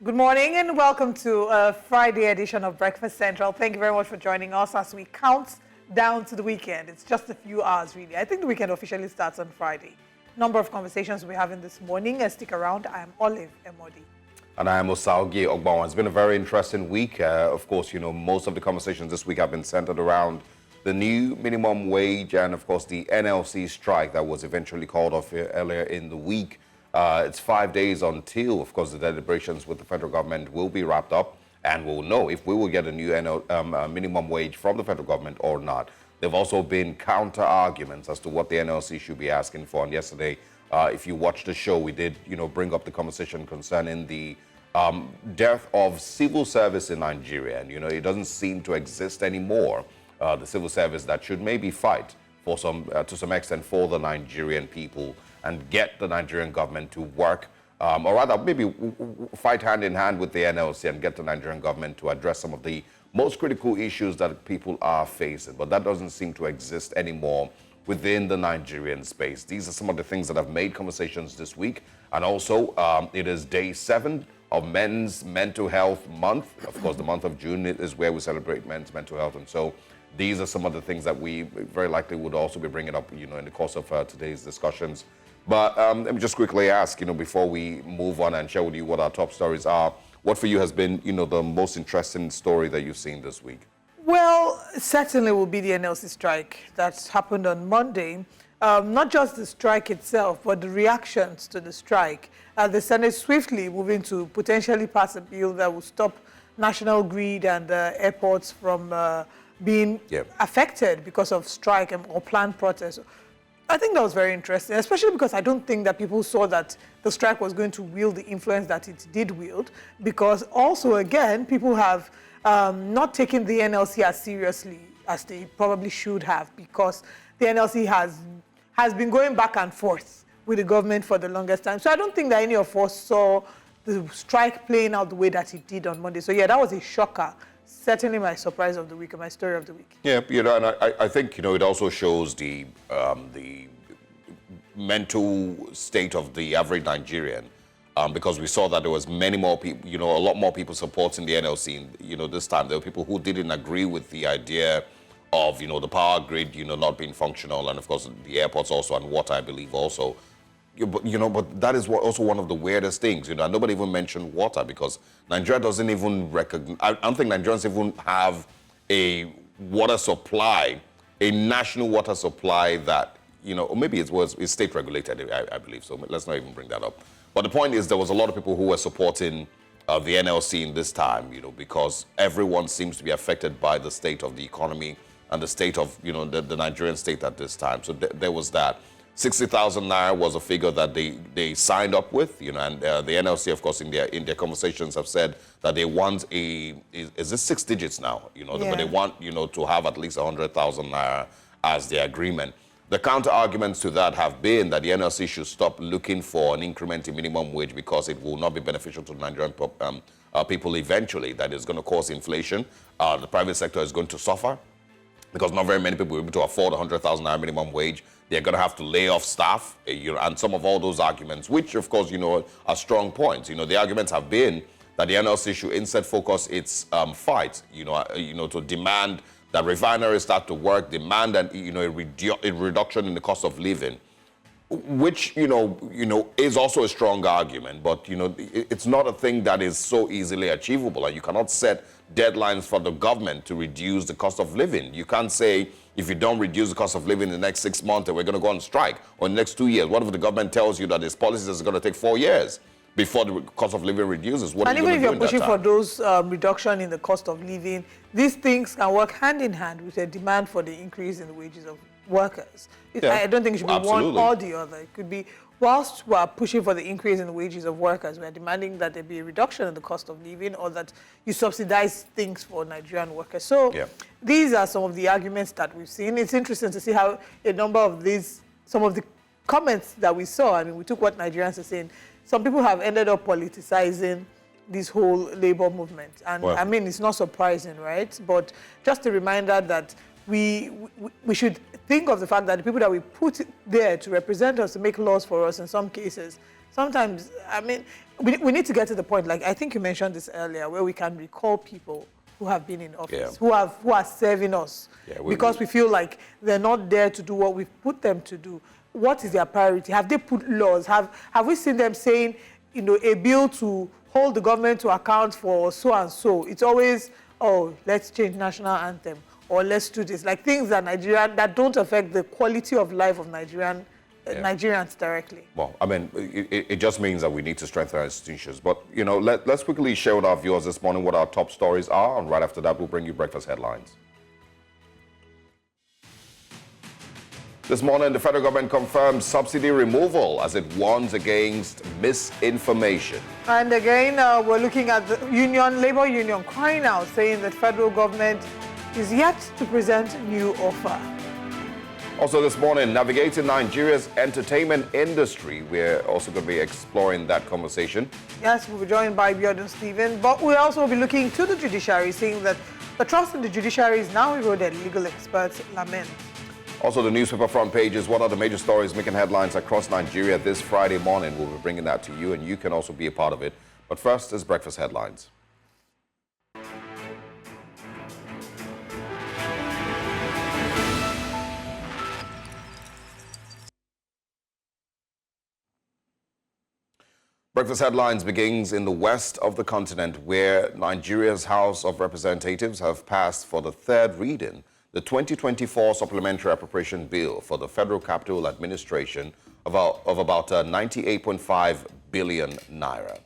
Good morning and welcome to a Friday edition of Breakfast Central. Thank you very much for joining us as we count down to the weekend. It's just a few hours, really. I think the weekend officially starts on Friday. Number of conversations we're having this morning. Stick around. I am Olive Emodi. And I am Osaogi Ogbawa. It's been a very interesting week. Of course, you know, most of the conversations this week have been centered around the new minimum wage and, of course, the NLC strike that was eventually called off earlier in the week. It's 5 days until, of course, the deliberations with the federal government will be wrapped up, and we'll know if we will get a new minimum wage from the federal government or not. There have also been counter-arguments as to what the NLC should be asking for. And yesterday, if you watched the show, we did, bring up the conversation concerning the dearth of civil service in Nigeria. And, it doesn't seem to exist anymore. The civil service that should maybe fight for to some extent for the Nigerian people and get the Nigerian government to work, or rather maybe fight hand in hand with the NLC and get the Nigerian government to address some of the most critical issues that people are facing. But that doesn't seem to exist anymore within the Nigerian space. These are some of the things that have made conversations this week. And also, it is day 7 of Men's Mental Health Month. Of course, the month of June is where we celebrate men's mental health. And so these are some of the things that we very likely would also be bringing up, in the course of today's discussions. But let me just quickly ask, before we move on and share with you what our top stories are, what for you has been, the most interesting story that you've seen this week? Well, certainly will be the NLC strike that happened on Monday. Not just the strike itself, but the reactions to the strike. The Senate swiftly moving to potentially pass a bill that will stop National Grid and airports from being affected because of strike or planned protests. I think that was very interesting, especially because I don't think that people saw that the strike was going to wield the influence that it did wield, because also, again, people have not taken the NLC as seriously as they probably should have, because the NLC has been going back and forth with the government for the longest time. So I don't think that any of us saw the strike playing out the way that it did on Monday. So yeah, that was a shocker. Certainly my surprise of the week and my story of the week. Yeah, and I think, it also shows the mental state of the average Nigerian, because we saw that there was many more people, a lot more people supporting the NLC, this time. There were people who didn't agree with the idea of, the power grid, not being functional, and of course the airports also, and water, I believe also. But that is also one of the weirdest things. Nobody even mentioned water, because Nigeria doesn't even recognize. I don't think Nigerians even have a water supply, a national water supply that, or maybe it's state regulated, I believe. So let's not even bring that up. But the point is, there was a lot of people who were supporting the NLC in this time, because everyone seems to be affected by the state of the economy and the state of, the Nigerian state at this time. So there was that. 60,000 naira was a figure that they signed up with, and the NLC, of course, in their conversations have said that they want is this 6 digits now, but they want, to have at least 100,000 naira as their agreement. The counter arguments to that have been that the NLC should stop looking for an increment in minimum wage, because it will not be beneficial to the Nigerian people eventually. That is going to cause inflation. The private sector is going to suffer, because not very many people will be able to afford 100,000 naira minimum wage. They're going to have to lay off staff, and some of all those arguments, which, of course, are strong points. The arguments have been that the NLC should instead focus its fight, to demand that refineries start to work, demand a reduction in the cost of living, which, is also a strong argument. But, it's not a thing that is so easily achievable, and you cannot set deadlines for the government to reduce the cost of living. You can't say, if you don't reduce the cost of living in the next 6 months, then we're going to go on strike, or in the next 2 years. What if the government tells you that its policies is going to take 4 years before the cost of living reduces? What and are you even if you're pushing for those reduction in the cost of living, these things can work hand in hand with a demand for the increase in the wages of workers. I don't think it should be one or the other. It could be, whilst we're pushing for the increase in the wages of workers, we're demanding that there be a reduction in the cost of living, or that you subsidize things for Nigerian workers. So these are some of the arguments that we've seen. It's interesting to see how a number of some of the comments that we saw, I mean, we took what Nigerians are saying. Some people have ended up politicizing this whole labor movement. And I mean, it's not surprising, right? But just a reminder that we should think of the fact that the people that we put there to represent us, to make laws for us in some cases, sometimes, I mean, we need to get to the point, like I think you mentioned this earlier, where we can recall people who have been in office, who are serving us, because we feel like they're not there to do what we've put them to do. What is their priority? Have they put laws? Have we seen them saying, you know, a bill to hold the government to account for so and so? It's always, oh, let's change national anthem, or let's do this, like things that that don't affect the quality of life of Nigerians directly. Well, I mean, it just means that we need to strengthen our institutions. But, you know, let's quickly share with our viewers this morning what our top stories are, and right after that, we'll bring you breakfast headlines. This morning, the federal government confirmed subsidy removal as it warns against misinformation. And again, we're looking at the labor union crying out, saying that federal government is yet to present new offer. Also this morning, navigating Nigeria's entertainment industry. We're also going to be exploring that conversation. Yes, we'll be joined by Biodun Stephen, but we'll also be looking to the judiciary, seeing that the trust in the judiciary is now eroded, legal experts lament. Also, the newspaper front pages. What are the major stories making headlines across Nigeria this Friday morning? We'll be bringing that to you, and you can also be a part of it. But first is breakfast headlines. Breakfast Headlines begins in the west of the continent, where Nigeria's House of Representatives have passed for the third reading the 2024 Supplementary Appropriation Bill for the Federal Capital Administration of about 98.5 billion naira.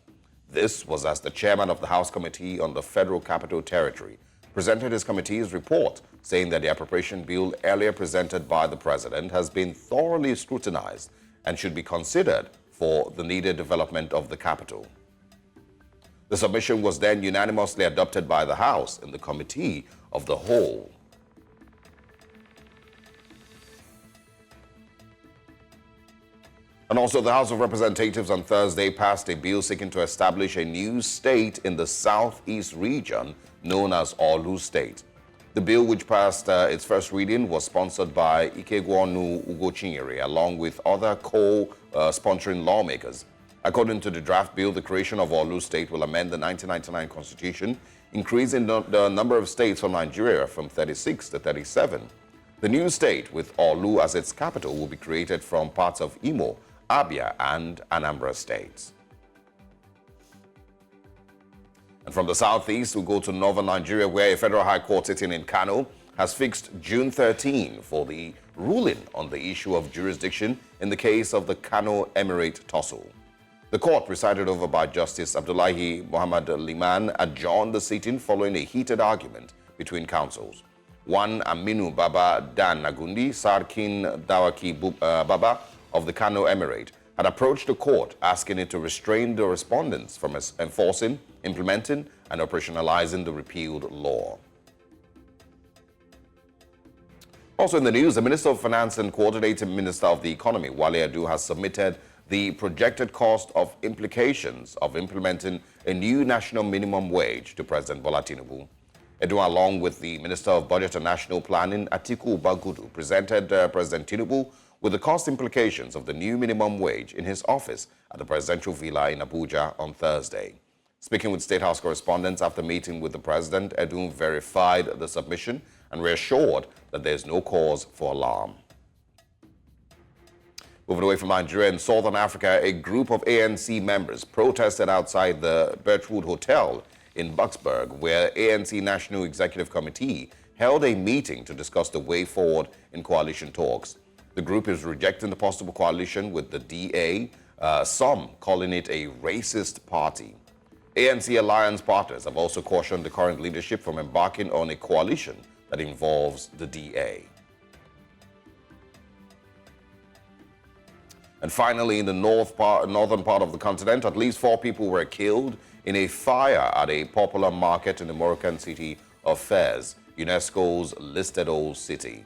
This was as the chairman of the House Committee on the Federal Capital Territory presented his committee's report, saying that the appropriation bill earlier presented by the president has been thoroughly scrutinized and should be considered for the needed development of the capital. The submission was then unanimously adopted by the House in the Committee of the Whole. And also, the House of Representatives on Thursday passed a bill seeking to establish a new state in the southeast region known as Orlu State. The bill, which passed its first reading, was sponsored by Ikegwonu Ugochinyere along with other co-sponsoring lawmakers. According to the draft bill, the creation of Orlu State will amend the 1999 Constitution, increasing the number of states for Nigeria from 36 to 37. The new state, with Orlu as its capital, will be created from parts of Imo, Abia, and Anambra states. And from the southeast, we go to northern Nigeria, where a federal high court sitting in Kano has fixed June 13 for the ruling on the issue of jurisdiction in the case of the Kano Emirate tussle. The court, presided over by Justice Abdullahi Muhammad Liman, adjourned the sitting following a heated argument between counsels. One Aminu Baba Dan Nagundi, Sarkin Dawaki Baba of the Kano Emirate, had approached the court asking it to restrain the respondents from enforcing, implementing, and operationalizing the repealed law. Also in the news, the Minister of Finance and Coordinating Minister of the Economy, Wale Adu, has submitted the projected cost of implications of implementing a new national minimum wage to President Bola Tinubu. Adu, along with the Minister of Budget and National Planning, Atiku Bagudu, presented President Tinubu with the cost implications of the new minimum wage in his office at the presidential villa in Abuja on Thursday. Speaking with State House correspondents after meeting with the president, Adu verified the submission and reassured that there is no cause for alarm. Moving away from Nigeria, in southern Africa, a group of ANC members protested outside the Birchwood Hotel in Bucksburg, where ANC National Executive Committee held a meeting to discuss the way forward in coalition talks. The group is rejecting the possible coalition with the DA, some calling it a racist party. ANC alliance partners have also cautioned the current leadership from embarking on a coalition that involves the DA. And finally, in the northern part of the continent, at least 4 people were killed in a fire at a popular market in the Moroccan city of Fez, UNESCO's listed old city.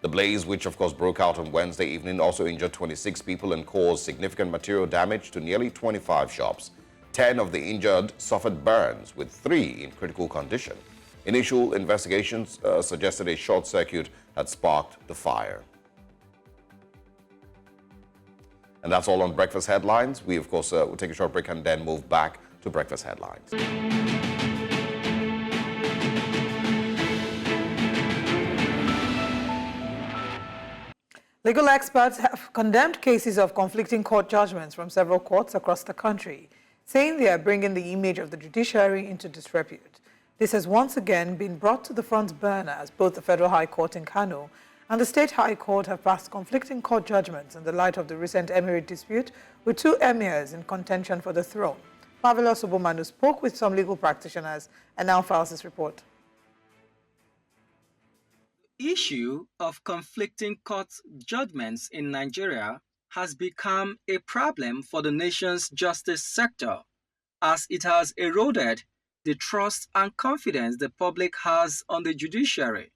The blaze, which of course broke out on Wednesday evening, also injured 26 people and caused significant material damage to nearly 25 shops. 10 of the injured suffered burns, with 3 in critical condition. Initial investigations suggested a short circuit had sparked the fire. And that's all on Breakfast Headlines. We, of course, will take a short break and then move back to Breakfast Headlines. Legal experts have condemned cases of conflicting court judgments from several courts across the country, saying they are bringing the image of the judiciary into disrepute. This has once again been brought to the front burner as both the Federal High Court in Kano and the State High Court have passed conflicting court judgments in the light of the recent emirate dispute with two emirs in contention for the throne. Marvelous Obomanu spoke with some legal practitioners and now files this report. Issue of conflicting court judgments in Nigeria has become a problem for the nation's justice sector as it has eroded the trust and confidence the public has on the judiciary.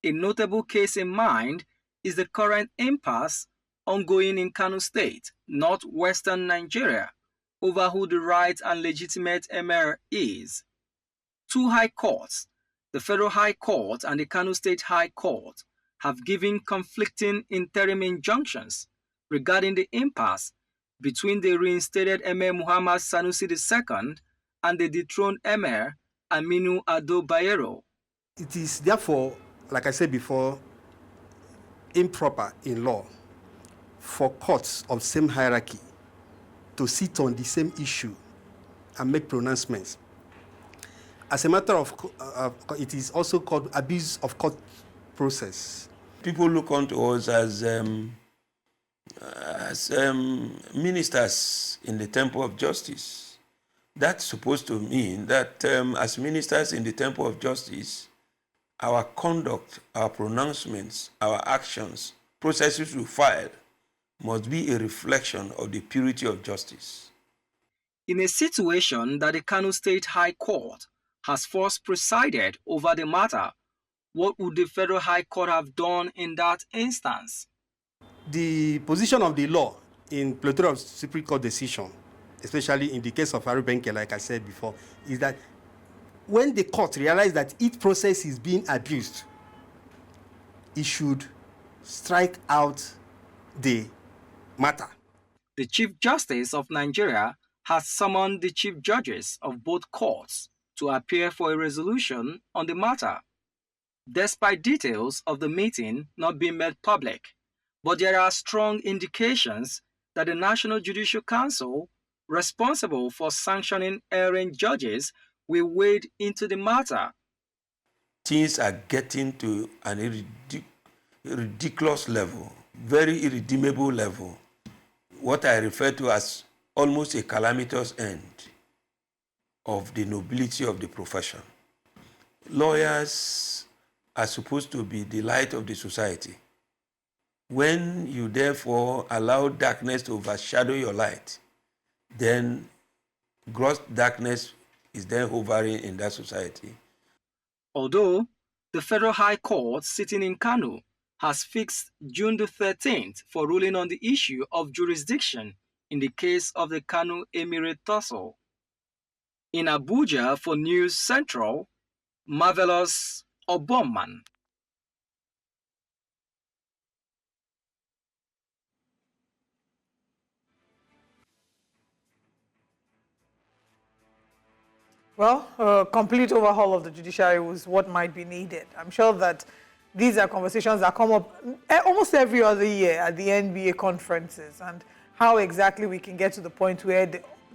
A notable case in mind is the current impasse ongoing in Kano State, northwestern Nigeria, over who the right and legitimate emir is. Two high courts, the Federal High Court and the Kano State High Court, have given conflicting interim injunctions regarding the impasse between the reinstated Emir Muhammad Sanusi II and the dethroned Emir Aminu Ado Bayero. It is therefore, like I said before, improper in law for courts of same hierarchy to sit on the same issue and make pronouncements. As a matter of, it is also called abuse of court process. People look on to us as ministers in the temple of justice. That's supposed to mean that as ministers in the temple of justice, our conduct, our pronouncements, our actions, processes we file must be a reflection of the purity of justice. In a situation that the Kano State High Court has first presided over the matter, what would the Federal High Court have done in that instance? The position of the law in plethora of Supreme Court decision, especially in the case of Arubenke, like I said before, is that when the court realizes that each process is being abused, it should strike out the matter. The Chief Justice of Nigeria has summoned the chief judges of both courts to appear for a resolution on the matter, despite details of the meeting not being made public. But there are strong indications that the National Judicial Council, responsible for sanctioning erring judges, will wade into the matter. Things are getting to an ridiculous level, very irredeemable level, what I refer to as almost a calamitous end of the nobility of the profession. Lawyers are supposed to be the light of the society. When you therefore allow darkness to overshadow your light, then gross darkness is then hovering in that society. Although the Federal High Court sitting in Kano has fixed June the 13th for ruling on the issue of jurisdiction in the case of the Kano Emirate tussle. In Abuja for News Central, Marvelous Obomanu. Well, a complete overhaul of the judiciary was what might be needed. I'm sure that these are conversations that come up almost every other year at the NBA conferences, and how exactly we can get to the point where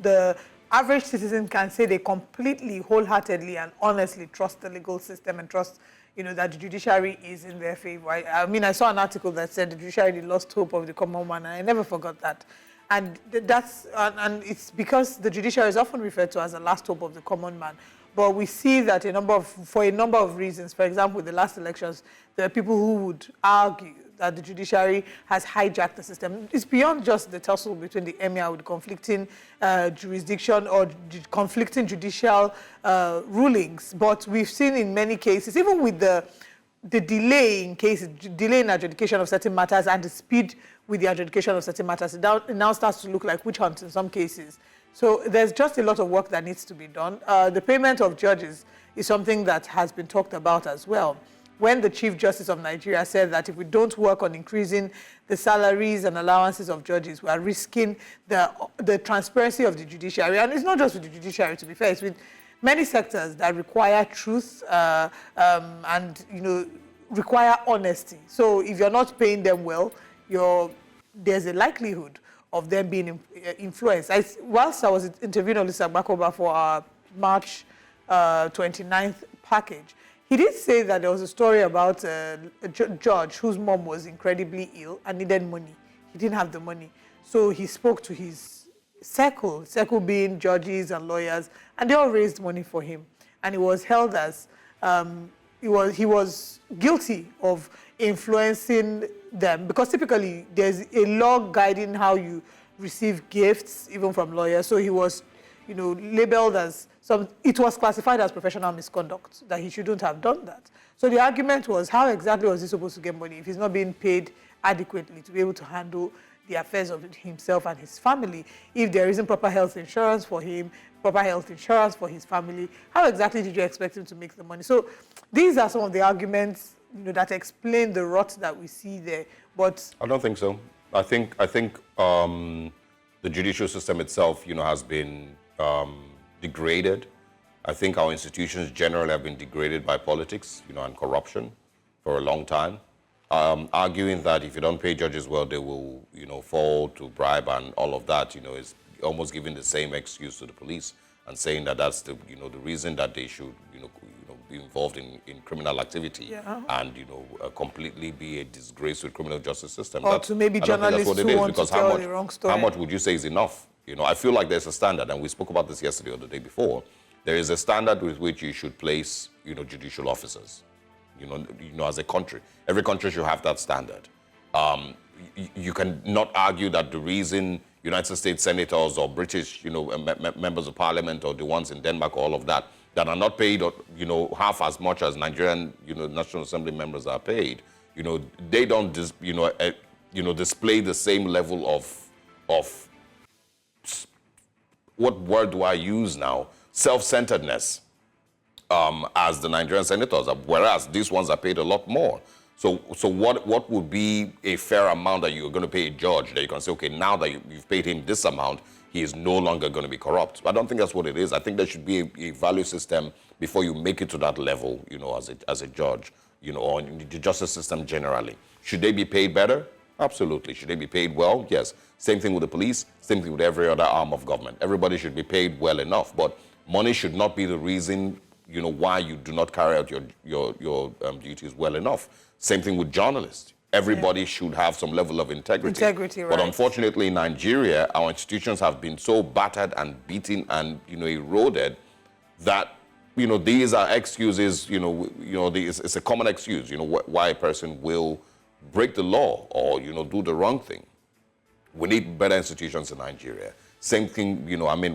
the average citizen can say they completely, wholeheartedly and honestly trust the legal system and trust, that the judiciary is in their favor. I mean, I saw an article that said the judiciary lost hope of the common man, and I never forgot that. And and it's because the judiciary is often referred to as the last hope of the common man. But we see that for a number of reasons. For example, with the last elections, there are people who would argue that the judiciary has hijacked the system. It's beyond just the tussle between the emir with conflicting jurisdiction or conflicting judicial rulings. But we've seen in many cases, even with the delay in cases, delay in adjudication of certain matters and the speed with the adjudication of certain matters, it now starts to look like witch hunt in some cases. So there's just a lot of work that needs to be done. The payment of judges is something that has been talked about as well. when the Chief Justice of Nigeria said that if we don't work on increasing the salaries and allowances of judges, we are risking the transparency of the judiciary. And it's not just with the judiciary, to be fair, it's with many sectors that require truth and, require honesty. So if you're not paying them well, there's a likelihood of them being influenced. Whilst I was interviewing Olisa Bakoba for our March 29th package, he did say that there was a story about a judge whose mom was incredibly ill and needed money. He didn't have the money. So he spoke to his circle being judges and lawyers, and they all raised money for him. And he was held as, he was guilty of influencing them, because typically there's a law guiding how you receive gifts, even from lawyers. So he was, labeled as it was classified as professional misconduct, that he shouldn't have done that. So the argument was, how exactly was he supposed to get money if he's not being paid adequately to be able to handle the affairs of himself and his family? If there isn't proper health insurance for him, proper health insurance for his family, how exactly did you expect him to make the money? So these are some of the arguments that explain the rot that we see there. But I don't think so. I think the judicial system itself, has been degraded. I think our institutions generally have been degraded by politics, and corruption for a long time. Arguing that if you don't pay judges well, they will, fall to bribe and all of that, is almost giving the same excuse to the police and saying that that's the, the reason that they should, be involved in criminal activity and, completely be a disgrace to the criminal justice system. Or to maybe journalists who want to tell the wrong story. How much would you say is enough? I feel like there's a standard, and we spoke about this yesterday or the day before. There is a standard with which you should place, judicial officers, as a country. Every country should have that standard. You can not argue that the reason United States senators or British, members of parliament or the ones in Denmark, all of that are not paid, half as much as Nigerian, National Assembly members are paid. They don't, display the same level of what word do I use now? Self-centeredness as the Nigerian senators, whereas these ones are paid a lot more. So what would be a fair amount that you're going to pay a judge that you can say, okay, now that you've paid him this amount, he is no longer going to be corrupt? I don't think that's what it is. I think there should be a value system before you make it to that level, as a judge, or in the justice system generally. Should they be paid better? Absolutely. Should they be paid well? Yes. Same thing with the police, same thing with every other arm of government. Everybody should be paid well enough, but money should not be the reason, why you do not carry out your duties well enough. Same thing with journalists. Everybody should have some level of integrity. Integrity, right. But unfortunately, in Nigeria, our institutions have been so battered and beaten and, eroded that, these are excuses, it's a common excuse, why a person will break the law or, do the wrong thing. We need better institutions in Nigeria. Same thing,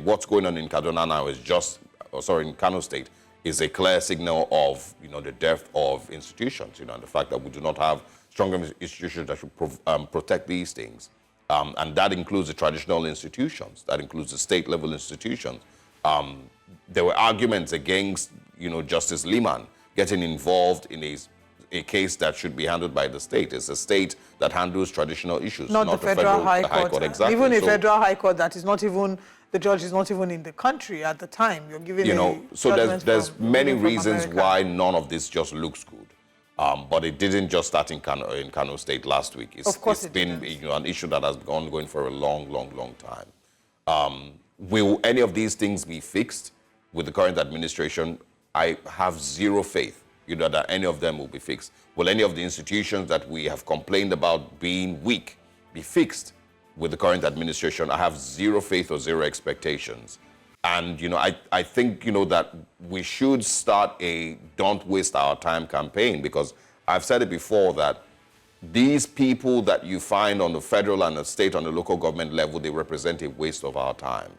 what's going on in Kaduna now is in Kano State, is a clear signal of, the depth of institutions, and the fact that we do not have stronger institutions that should protect these things. And that includes the traditional institutions. That includes the state-level institutions. There were arguments against, Justice Liman getting involved in a case that should be handled by the state. It's the state that handles traditional issues, not the federal High Court. Exactly. Even a federal High Court that is not even, the judge is not even in the country at the time. You're giving so there's many reasons why none of this just looks good. But it didn't just start in Kano State last week. It's been an issue that has been ongoing for a long, long, long time. Will any of these things be fixed with the current administration? I have zero faith that any of them will be fixed. Will any of the institutions that we have complained about being weak be fixed with the current administration? I have zero faith or zero expectations. And, I think, that we should start a don't waste our time campaign, because I've said it before that these people that you find on the federal and the state and the local government level, they represent a waste of our time.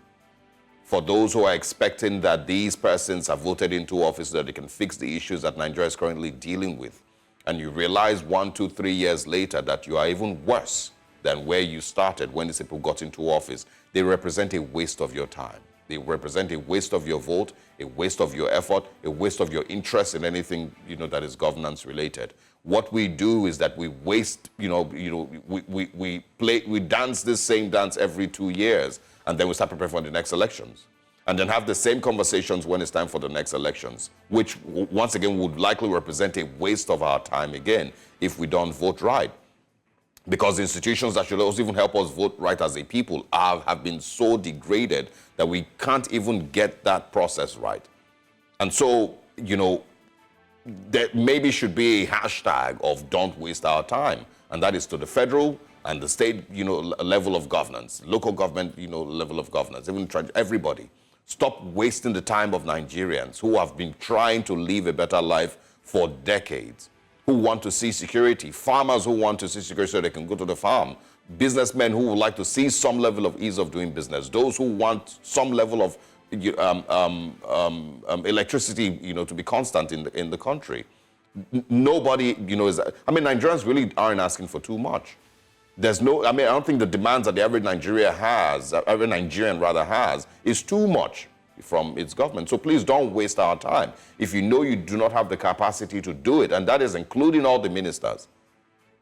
For those who are expecting that these persons are voted into office so that they can fix the issues that Nigeria is currently dealing with, and you realize 1, 2, 3 years later that you are even worse than where you started when these people got into office, they represent a waste of your time. They represent a waste of your vote, a waste of your effort, a waste of your interest in anything, that is governance related. What we do is that we waste, we dance this same dance every 2 years, and then we start preparing for the next elections. And then have the same conversations when it's time for the next elections, which once again would likely represent a waste of our time again if we don't vote right. Because institutions that should also even help us vote right as a people have been so degraded that we can't even get that process right. And so, there maybe should be a hashtag of don't waste our time. And that is to the federal and the state, level of governance, local government, level of governance, even everybody. Stop wasting the time of Nigerians who have been trying to live a better life for decades, who want to see security, farmers who want to see security so they can go to the farm, businessmen who would like to see some level of ease of doing business, those who want some level of electricity, to be constant in the country. Nobody, Nigerians really aren't asking for too much. I don't think the demands that the average Nigerian has, is too much from its government. So please don't waste our time. If you know you do not have the capacity to do it, and that is including all the ministers,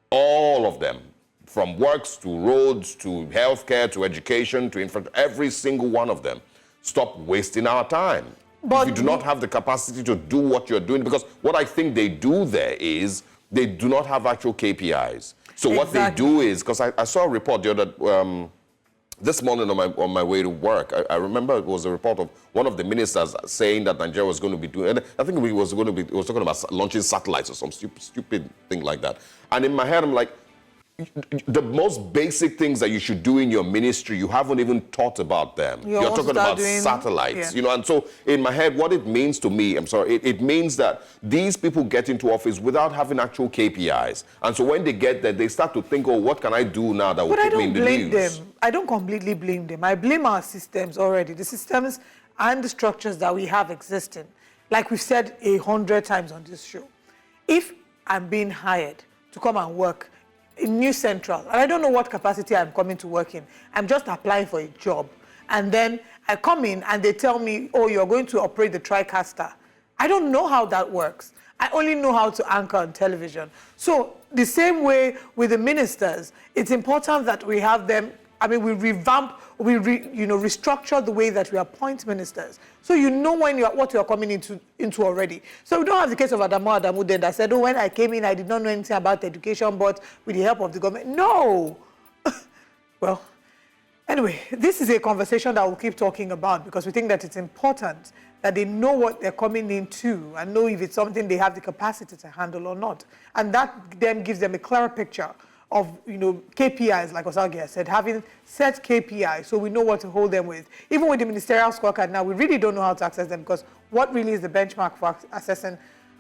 all of them, from works to roads to healthcare to education to infrastructure, every single one of them, stop wasting our time. But if you do not have the capacity to do what you're doing, because what I think they do there is they do not have actual KPIs. So what they do is, because I saw a report the other this morning on my way to work, I remember it was a report of one of the ministers saying that Nigeria was going to be doing, I think it was talking about launching satellites or some stupid thing like that. And in my head, I'm like, the most basic things that you should do in your ministry, you haven't even thought about them. You're talking about satellites, and so in my head, what it means to me, it means that these people get into office without having actual KPIs. And so when they get there, they start to think, oh, what can I do now that will put me in the news? But I don't blame them. I don't completely blame them. I blame our systems already, the systems and the structures that we have existing. Like we've said 100 times on this show, if I'm being hired to come and work in New Central, and I don't know what capacity I'm coming to work in. I'm just applying for a job. And then I come in and they tell me, oh, you're going to operate the TriCaster. I don't know how that works. I only know how to anchor on television. So the same way with the ministers, it's important that we have them, we revamp, restructure the way that we appoint ministers. So you know what you're coming into already. So we don't have the case of Adamu then that said, oh, when I came in, I did not know anything about education, but with the help of the government. No. Well, anyway, this is a conversation that we'll keep talking about because we think that it's important that they know what they're coming into and know if it's something they have the capacity to handle or not. And that then gives them a clearer picture of KPIs, like Osagie said, having set KPIs so we know what to hold them with. Even with the ministerial scorecard now, we really don't know how to access them because what really is the benchmark for assessing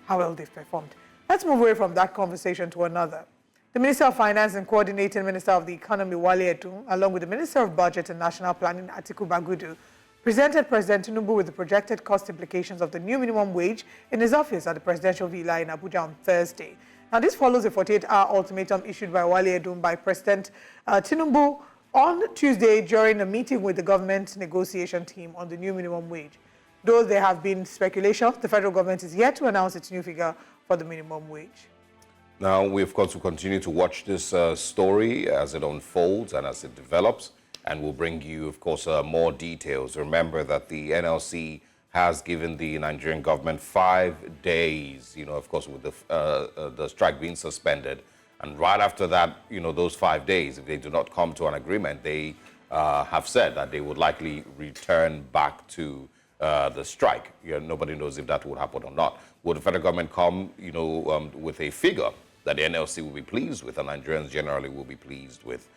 how well they've performed? Let's move away from that conversation to another. The Minister of Finance and Coordinating Minister of the Economy, Wale Edun, along with the Minister of Budget and National Planning, Atiku Bagudu, presented President Tinubu with the projected cost implications of the new minimum wage in his office at the Presidential Villa in Abuja on Thursday. Now, this follows a 48-hour ultimatum issued by Wale Edun by President Tinubu on Tuesday during a meeting with the government negotiation team on the new minimum wage. Though there have been speculations, the federal government is yet to announce its new figure for the minimum wage. Now, we, of course, will continue to watch this story as it unfolds and as it develops, and we'll bring you, of course, more details. Remember that the NLC has given the Nigerian government 5 days, of course, with the strike being suspended. And right after that, those 5 days, if they do not come to an agreement, they have said that they would likely return back to the strike. Nobody knows if that would happen or not. Will the federal government come, with a figure that the NLC will be pleased with and Nigerians generally will be pleased with?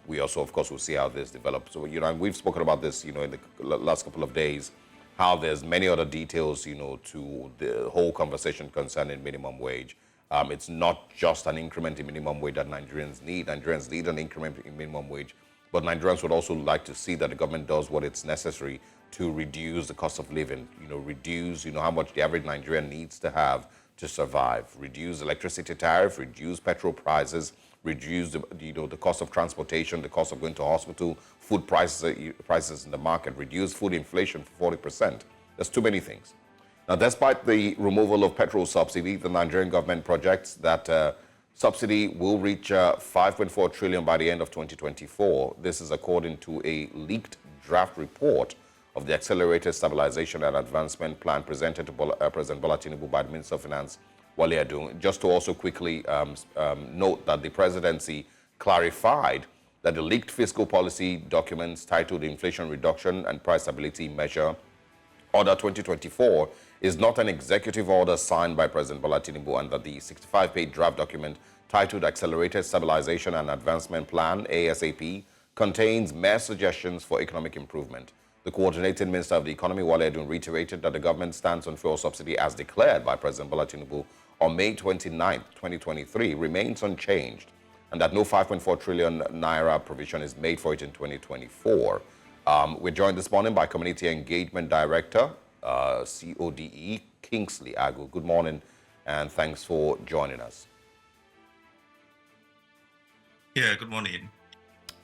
We also, of course, will see how this develops. So, and we've spoken about this, in the last couple of days, how there's many other details, to the whole conversation concerning minimum wage. It's not just an increment in minimum wage that Nigerians need. Nigerians need an increment in minimum wage, but Nigerians would also like to see that the government does what it's necessary to reduce the cost of living, reduce, how much the average Nigerian needs to have to survive, reduce electricity tariff, reduce petrol prices, reduce the cost of transportation, the cost of going to hospital, food prices in the market, reduce food inflation for 40%. There's too many things. Now, despite the removal of petrol subsidy, the Nigerian government projects that subsidy will reach 5.4 trillion by the end of 2024. This is according to a leaked draft report of the Accelerated Stabilization and Advancement Plan presented to President Bola Tinubu by the Minister of Finance, Wale Edun. Just to also quickly note that the presidency clarified that the leaked fiscal policy documents titled Inflation Reduction and Price Stability Measure Order 2024 is not an executive order signed by President Bola Tinubu, and that the 65-page draft document titled Accelerated Stabilization and Advancement Plan, ASAP, contains mere suggestions for economic improvement. The coordinating Minister of the Economy, Wale Edun, reiterated that the government stands on fuel subsidy as declared by President Bola Tinubu on May 29, 2023, remains unchanged, and that no 5.4 trillion naira provision is made for it in 2024. We're joined this morning by Community Engagement Director, CODE, Kingsley Agu. Good morning, and thanks for joining us. Yeah, good morning.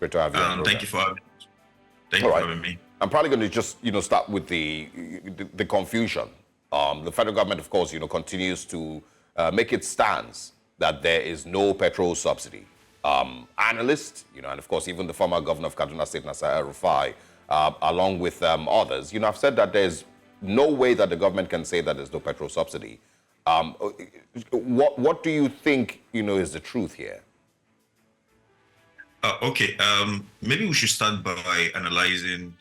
Great to have you. Thank you for having me. I'm probably going to just, start with the confusion. The federal government, of course, continues to make its stance that there is no petrol subsidy. Analysts, and of course, even the former governor of Kaduna State, Nasir El-Rufai, along with others, have said that there's no way that the government can say that there's no petrol subsidy. What do you think, is the truth here? Okay, maybe we should start by analyzing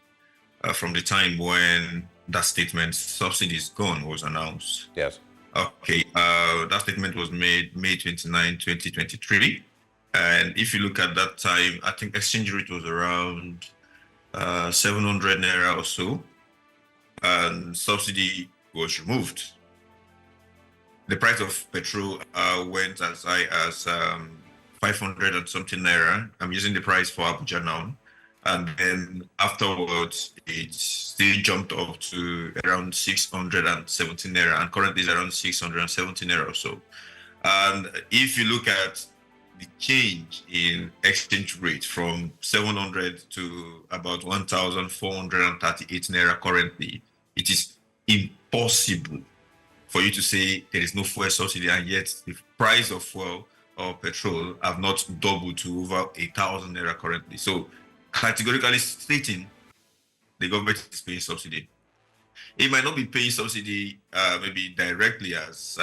from the time when that statement, subsidy is gone, was announced. Yes. Okay, that statement was made May 29, 2023. And if you look at that time, I think exchange rate was around 700 naira or so, and subsidy was removed. The price of petrol went as high as 500 and something naira. I'm using the price for Abuja now. And then afterwards, it still jumped up to around 617 naira, and currently is around 670 naira or so. And if you look at the change in exchange rate from 700 to about 1,438 naira currently, it is impossible for you to say there is no fuel subsidy, and yet the price of fuel or petrol have not doubled to over 1,000 naira currently. So categorically stating, the government is paying subsidy. It might not be paying subsidy maybe directly as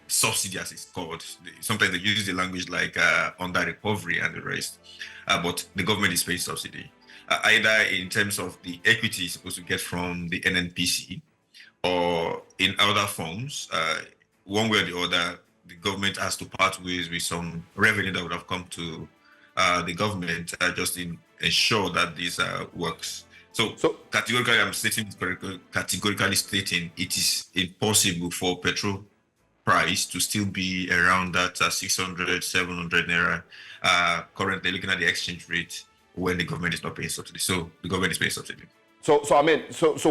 subsidy, as it's called. Sometimes they use the language like under recovery and the rest, but the government is paying subsidy, either in terms of the equity it's supposed to get from the NNPC or in other forms. One way or the other, the government has to part ways with some revenue that would have come to the government just in ensure that this works. So categorically, I'm stating categorically stating it is impossible for petrol price to still be around that 600, 700 naira. Currently, looking at the exchange rate when the government is not paying subsidy. So the government is paying subsidy. So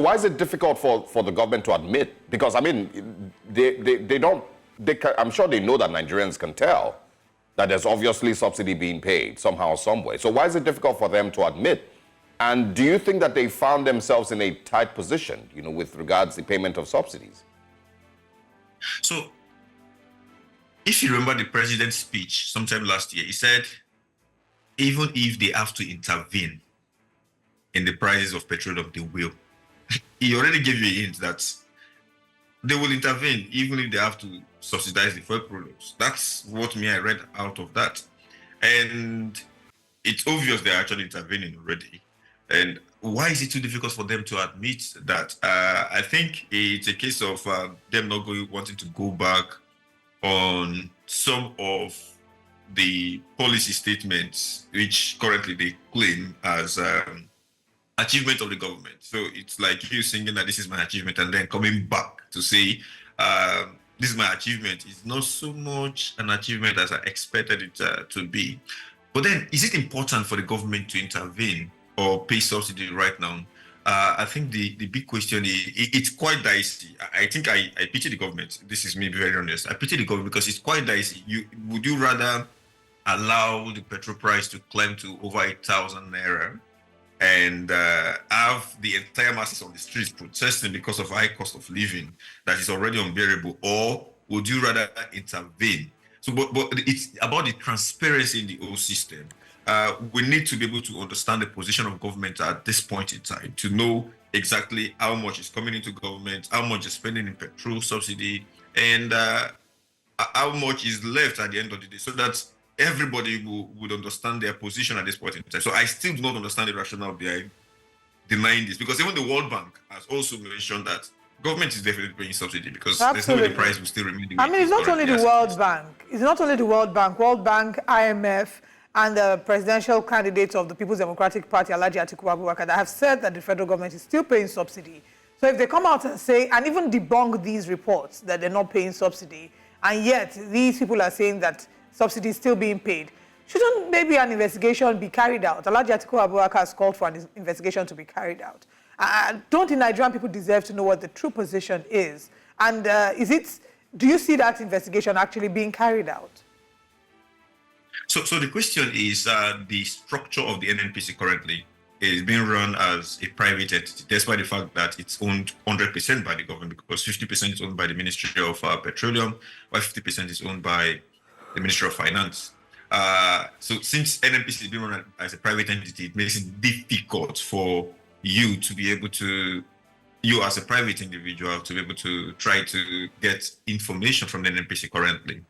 why is it difficult for the government to admit? Because they don't. I'm sure they know that Nigerians can tell that there's obviously subsidy being paid somehow, some way. So why is it difficult for them to admit? And do you think that they found themselves in a tight position, with regards to the payment of subsidies? So, if you remember the president's speech sometime last year, he said, even if they have to intervene in the prices of petroleum, they will. He already gave you a hint that they will intervene even if they have to subsidize the fuel products. That's what I read out of that. And it's obvious they're actually intervening already. And why is it too difficult for them to admit that? I think it's a case of them not wanting to go back on some of the policy statements which currently they claim as achievement of the government. So it's like you singing that this is my achievement and then coming back to say this is my achievement. It's not so much an achievement as I expected it to be. But then, is it important for the government to intervene or pay subsidy right now? I think the big question is, it's quite dicey. I think I pity the government. This is me being very honest. I pity the government because it's quite dicey. Would you rather allow the petrol price to climb to over 1,000 naira and have the entire masses on the streets protesting because of high cost of living that is already unbearable, or would you rather intervene? So, but it's about the transparency in the whole system. We need to be able to understand the position of government at this point in time to know exactly how much is coming into government, how much is spending in petrol subsidy, and how much is left at the end of the day, so that everybody would understand their position at this point in time. So I still do not understand the rationale behind denying this, because even the World Bank has also mentioned that government is definitely paying subsidy, because there's no way the price will still remain the way I mean, it's not only the World Bank. It's not only the World Bank, IMF, and the presidential candidates of the People's Democratic Party, Alhaji Atiku Abubakar, that have said that the federal government is still paying subsidy. So if they come out and say, and even debunk these reports that they're not paying subsidy, and yet these people are saying that subsidy is still being paid, shouldn't maybe an investigation be carried out? Alhaji Atiku Abubakar has called for an investigation to be carried out. Don't the Nigerian people deserve to know what the true position is? And do you see that investigation actually being carried out? So the question is, the structure of the NNPC currently is being run as a private entity, despite the fact that it's owned 100% by the government, because 50% is owned by the Ministry of Petroleum, while 50% is owned by the Ministry of Finance. So since NNPC is being run as a private entity, it makes it difficult for you to be able to, you as a private individual, to be able to try to get information from the NNPC currently,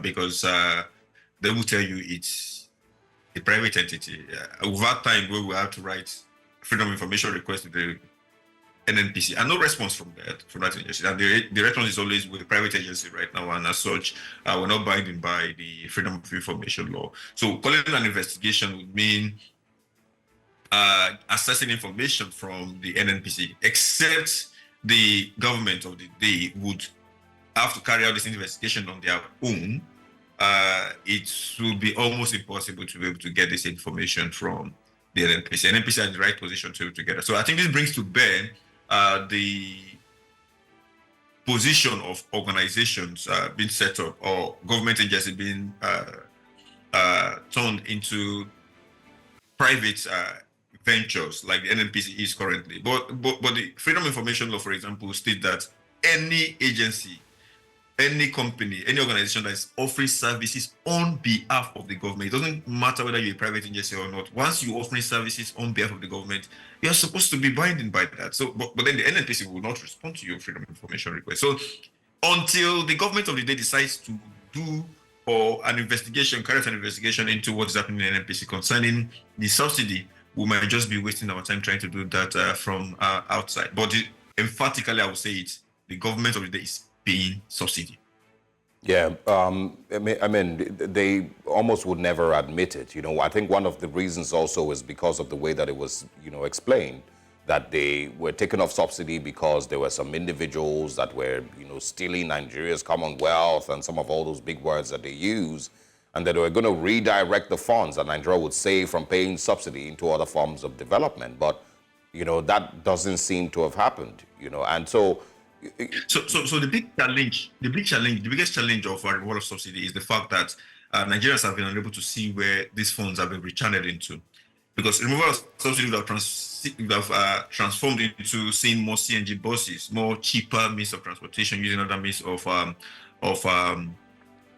because they will tell you it's a private entity. Over time, we will have to write freedom of information request to the NNPC, and no response from that agency. And the response is always with the private agency right now, and as such, we're not binding by the freedom of information law. So calling an investigation would mean assessing information from the NNPC, except the government of the day would have to carry out this investigation on their own. It would be almost impossible to be able to get this information from the NNPC. NNPC is in the right position to get it. So I think this brings to bear the position of organizations being set up, or government agencies being turned into private ventures like the NNPC is currently. But the Freedom of Information Law, for example, states that any agency, any company, any organization that is offering services on behalf of the government, it doesn't matter whether you're a private agency or not, once you're offering services on behalf of the government, you're supposed to be binding by that. So, but then the NNPC will not respond to your freedom of information request. So until the government of the day decides to do an investigation, carry out an investigation into what's happening in NNPC concerning the subsidy, we might just be wasting our time trying to do that from outside. But emphatically, I would say it's the government of the day is paying subsidy. Yeah, I mean, they almost would never admit it. You know, I think one of the reasons also is because of the way that it was, you know, explained, that they were taken off subsidy because there were some individuals that were, you know, stealing Nigeria's commonwealth and some of all those big words that they use, and that they were going to redirect the funds that Nigeria would save from paying subsidy into other forms of development. But, you know, that doesn't seem to have happened, you know, and so... So the biggest challenge of our removal of subsidy is the fact that Nigerians have been unable to see where these funds have been rechanneled into, because removal of subsidy would have transformed into seeing more CNG buses, more cheaper means of transportation, using other means of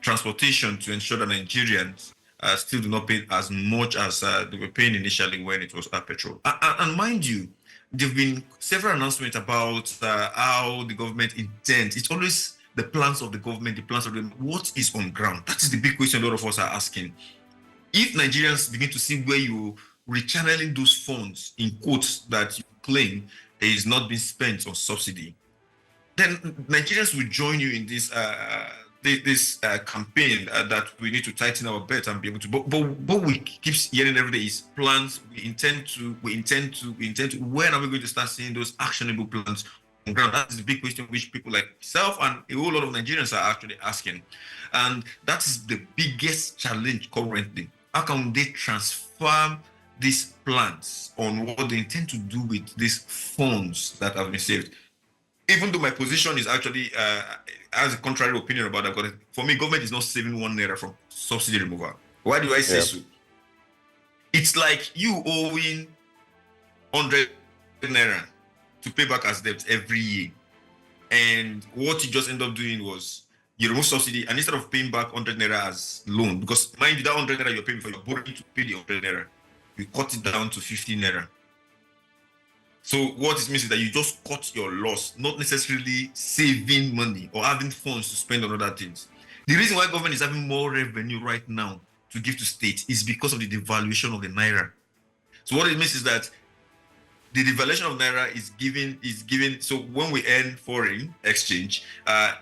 transportation to ensure that Nigerians still do not pay as much as they were paying initially when it was petrol. And mind you, there have been several announcements about how the government intends. It's always the plans of the government, what is on ground. That is the big question a lot of us are asking. If Nigerians begin to see where you rechanneling those funds, in quotes, that you claim is not being spent on subsidy, then Nigerians will join you in this campaign that we need to tighten our belt and be able to. But what we keep hearing every day is plans. We intend to. When are we going to start seeing those actionable plans on ground? That is the big question which people like myself and a whole lot of Nigerians are actually asking, and that is the biggest challenge currently. How can they transform these plans on what they intend to do with these funds that have been saved? Even though my position is actually has a contrary opinion about that, because for me, government is not saving 1 naira from subsidy removal. Why do I say Yeah. so? It's like you owing 100 naira to pay back as debt every year. And what you just end up doing was you remove subsidy, and instead of paying back 100 naira as loan, because mind you, that 100 naira you're paying for, you're borrowing to pay the 100 naira, you cut it down to 50 naira. So what it means is that you just cut your loss, not necessarily saving money or having funds to spend on other things. The reason why government is having more revenue right now to give to states is because of the devaluation of the naira. So what it means is that the devaluation of naira is giving. So when we earn foreign exchange,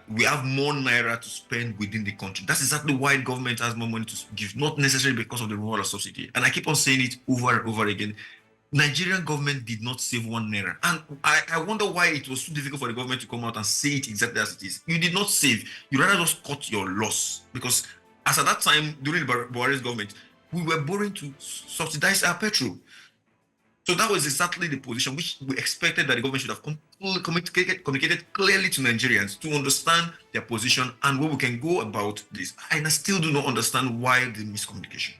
we have more naira to spend within the country. That's exactly why government has more money to give, not necessarily because of the removal of subsidy. And I keep on saying it over and over again. Nigerian government did not save 1 naira. And I wonder why it was so difficult for the government to come out and say it exactly as it is. You did not save. You rather just cut your loss. Because as at that time, during the Buhari's government, we were borrowing to subsidize our petrol. So that was exactly the position which we expected that the government should have communicated clearly to Nigerians to understand their position and where we can go about this. And I still do not understand why the miscommunication.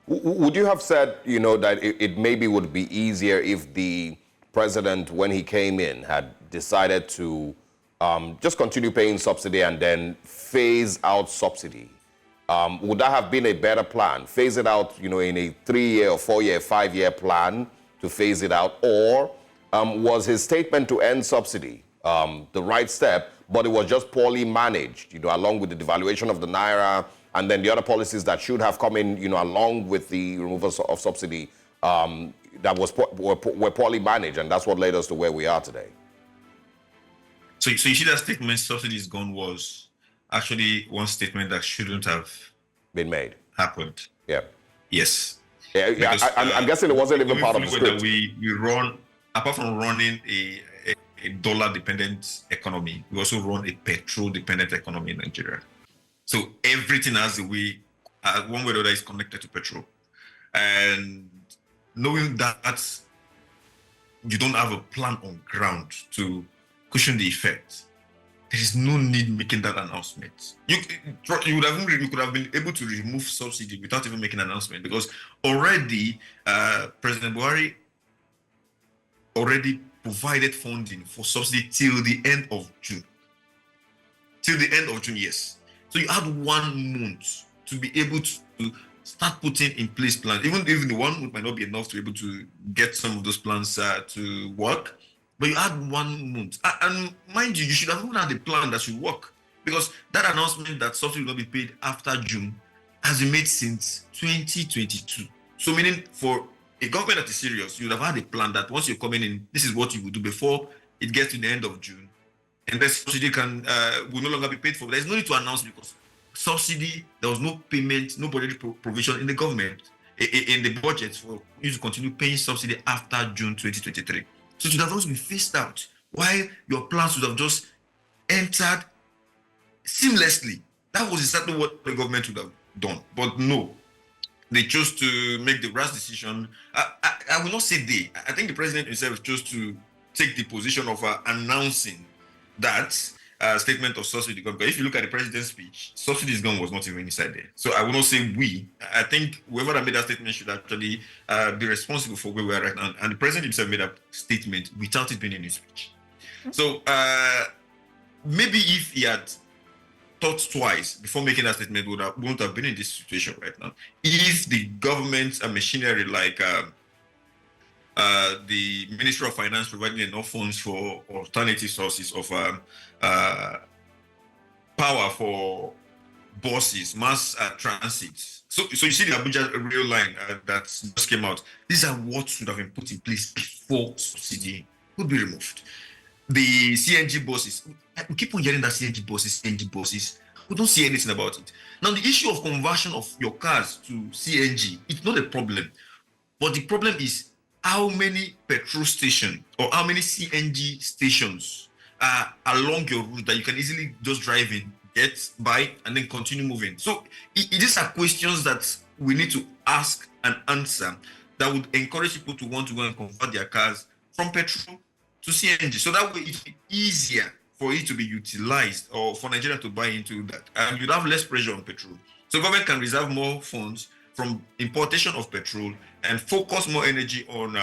Would you have said, that it maybe would be easier if the president, when he came in, had decided to just continue paying subsidy and then phase out subsidy? Would that have been a better plan? Phase it out, in a 3-year or 4-year, 5-year plan to phase it out? Or was his statement to end subsidy the right step, but it was just poorly managed, along with the devaluation of the naira, and then the other policies that should have come in, along with the removal of subsidy, that were poorly managed, and that's what led us to where we are today. So you see that statement, subsidy is gone, was actually one statement that shouldn't have been made. Happened. Yeah. Yes. Yeah, because, I'm guessing it wasn't even part of the script. We run, apart from running a dollar-dependent economy, we also run a petrol-dependent economy in Nigeria. So everything has a way, one way or the other, is connected to petrol. And knowing that you don't have a plan on ground to cushion the effect, there is no need making that announcement. You could have been able to remove subsidy without even making an announcement, because already President Buhari already provided funding for subsidy till the end of June. Till the end of June, yes. So you had 1 month to be able to start putting in place plans. Even if the 1 month might not be enough to be able to get some of those plans to work, but you had 1 month. And mind you, you should have even had a plan that should work, because that announcement that subsidy will not be paid after June has been made since 2022. So meaning, for a government that is serious, you would have had a plan that once you're coming in, this is what you will do before it gets to the end of June. And that subsidy will no longer be paid for. There's no need to announce, because subsidy, there was no payment, no budgetary provision in the government, in the budget for you to continue paying subsidy after June 2023. So it would have also been phased out, while your plans would have just entered seamlessly. That was exactly what the government would have done. But no, they chose to make the rash decision. I will not say they. I think the president himself chose to take the position of announcing that statement of subsidy gone. But if you look at the president's speech, subsidy is gone was not even inside there. So I will not say we. I think whoever that made that statement should actually be responsible for where we are right now. And the president himself made that statement without it being in his speech. So maybe if he had thought twice before making that statement, wouldn't have been in this situation right now. If the government machinery, like the Ministry of Finance, providing enough funds for alternative sources of power for buses, mass transit. So you see the Abuja rail line that just came out. These are what should have been put in place before subsidy could be removed. The CNG buses, we keep on hearing that CNG buses. We don't see anything about it. Now, the issue of conversion of your cars to CNG, it's not a problem. But the problem is how many petrol stations or how many CNG stations are along your route that you can easily just drive in, get by, and then continue moving. So these are questions that we need to ask and answer that would encourage people to want to go and convert their cars from petrol to CNG. So that way it's easier for it to be utilized, or for Nigeria to buy into that. And you'd have less pressure on petrol. So government can reserve more funds from importation of petrol and focus more energy on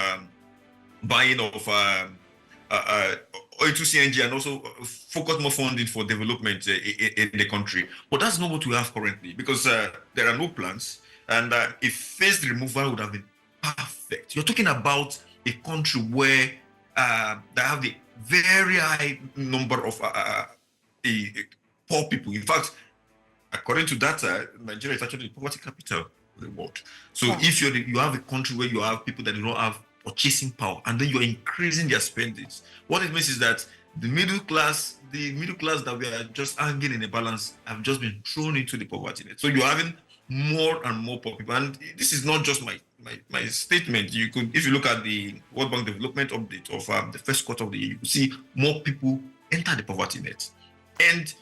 buying of oil to CNG, and also focus more funding for development in the country. But that's not what we have currently, because there are no plans, and if phased removal would have been perfect. You're talking about a country where they have the very high number of poor people. In fact, according to data, Nigeria is actually the poverty capital of the world. So if you have a country where you have people that do not have purchasing power, and then you're increasing their spendings, what it means is that the middle class that we are just hanging in a balance have just been thrown into the poverty net. So you're having more and more poor people. And this is not just my statement. You could, if you look at the World Bank Development Update of the first quarter of the year, you can see more people enter the poverty net. And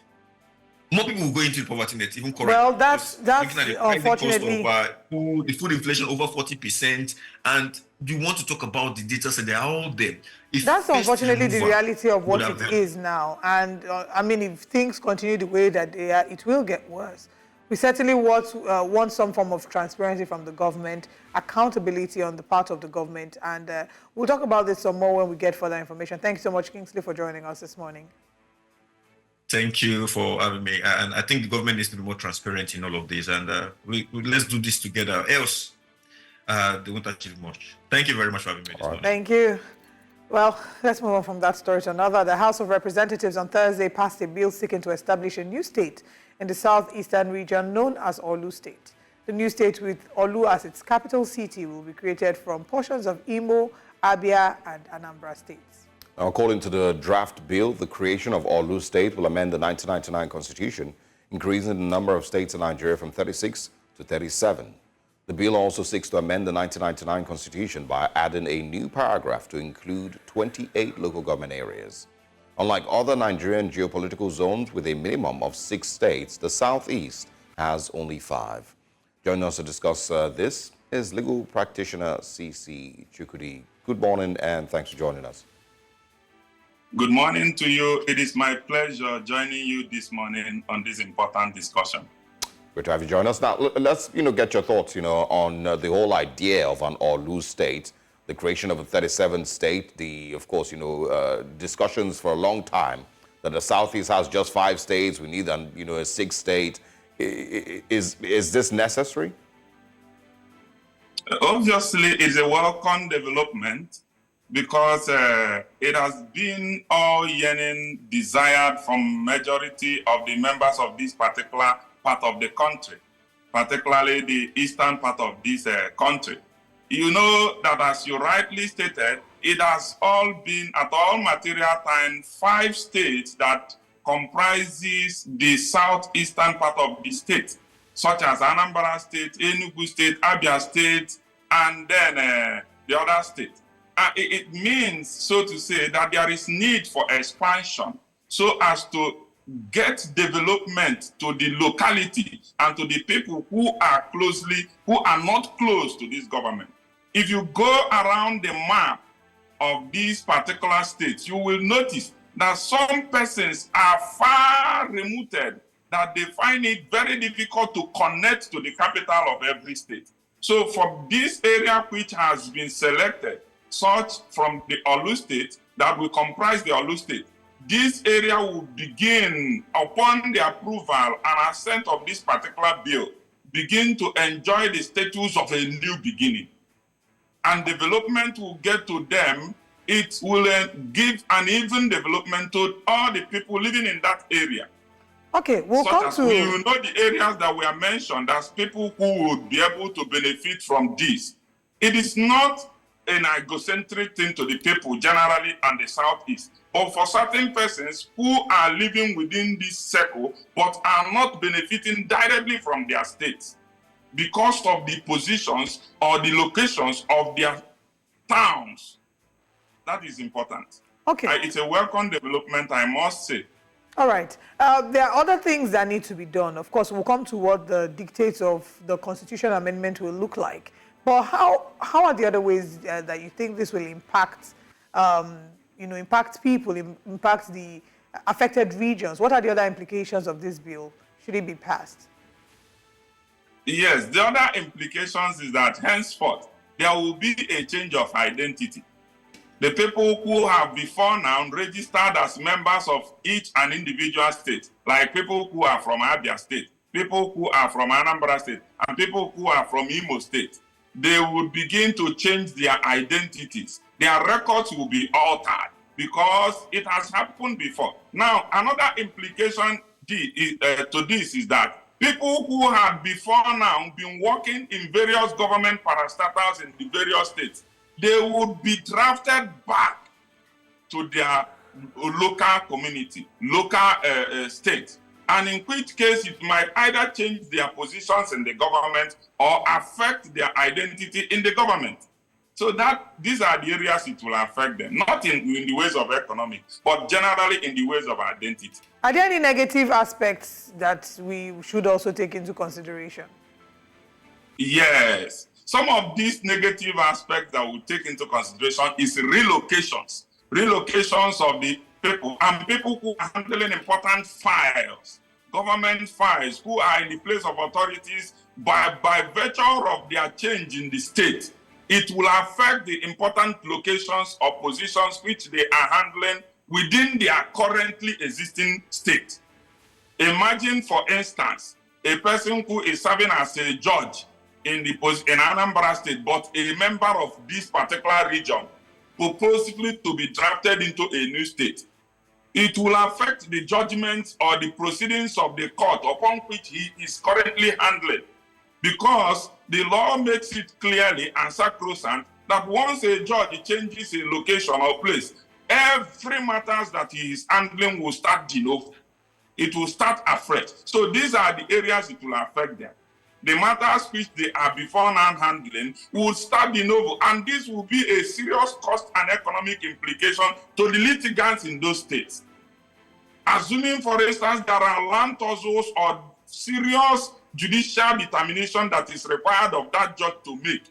more people will go into the poverty net, even currently. Well, that's unfortunately the food inflation over 40%, and you want to talk about the data, so they are all there. That's unfortunately the reality of what it is now. And I mean, if things continue the way that they are, it will get worse. We certainly want some form of transparency from the government, accountability on the part of the government, and we'll talk about this some more when we get further information. Thank you so much, Kingsley, for joining us this morning. Thank you for having me. And I think the government needs to be more transparent in all of this. And let's do this together. Else, they won't achieve much. Thank you very much for having me this morning. Thank you. Well, let's move on from that story to another. The House of Representatives on Thursday passed a bill seeking to establish a new state in the southeastern region known as Orlu State. The new state, with Orlu as its capital city, will be created from portions of Imo, Abia, and Anambra states. Now, according to the draft bill, the creation of Orlu State will amend the 1999 Constitution, increasing the number of states in Nigeria from 36 to 37. The bill also seeks to amend the 1999 Constitution by adding a new paragraph to include 28 local government areas. Unlike other Nigerian geopolitical zones with a minimum of 6 states, the Southeast has only 5. Joining us to discuss this is legal practitioner C.C. Chukwudi. Good morning, and thanks for joining us. Good morning to you. It is my pleasure joining you this morning on this important discussion. Great to have you join us. Now, let's get your thoughts on the whole idea of an Orlu state, the creation of a 37th state. Of course, discussions for a long time that the Southeast has just 5 states. We need a 6th state. Is this necessary? Obviously, it's a welcome development, because it has been all yearning desired from majority of the members of this particular part of the country, particularly the eastern part of this country. You know that, as you rightly stated, it has all been, at all material time, 5 states that comprises the southeastern part of the state, such as Anambra State, Enugu State, Abia State, and then the other state. It means, so to say, that there is need for expansion so as to get development to the locality and to the people who are not close to this government. If you go around the map of these particular states, you will notice that some persons are far removed, that they find it very difficult to connect to the capital of every state. So for this area which has been selected, such from the Orlu State, that will comprise the Orlu State, this area will begin, upon the approval and assent of this particular bill, begin to enjoy the status of a new beginning. And development will get to them. It will give an even development to all the people living in that area. Okay, we'll come to... You know the areas that were mentioned as people who would be able to benefit from this. It is not an egocentric thing to the people generally and the Southeast, but for certain persons who are living within this circle but are not benefiting directly from their states because of the positions or the locations of their towns. That is important. Okay. It's a welcome development, I must say. All right. There are other things that need to be done. Of course, we'll come to what the dictates of the Constitution Amendment will look like. But how are the other ways that you think this will impact, impact people, impact the affected regions? What are the other implications of this bill should it be passed? Yes, the other implications is that henceforth there will be a change of identity. The people who have before now registered as members of each and individual state, like people who are from Abia State, people who are from Anambra State, and people who are from Imo State, they would begin to change their identities. Their records will be altered because it has happened before. Now, another implication to this is that people who had before now been working in various government parastatals in the various states, they would be drafted back to their local community, local state, and in which case it might either change their positions in the government or affect their identity in the government. So that these are the areas it will affect them, not in the ways of economics, but generally in the ways of identity. Are there any negative aspects that we should also take into consideration? Yes. Some of these negative aspects that we take into consideration is relocations. Relocations of the people and people who are handling important files, government files, who are in the place of authorities by virtue of their change in the state. It will affect the important locations or positions which they are handling within their currently existing state. Imagine, for instance, a person who is serving as a judge in Anambra State, but a member of this particular region, purposefully to be drafted into a new state. It will affect the judgments or the proceedings of the court upon which he is currently handling, because the law makes it clearly and sacrosanct that once a judge changes a location or place, every matters that he is handling will start de novo. It will start afresh. So these are the areas it will affect them. The matters which they are before now handling will start de novo, and this will be a serious cost and economic implication to the litigants in those states. Assuming, for instance, there are land tussles or serious judicial determination that is required of that judge to make,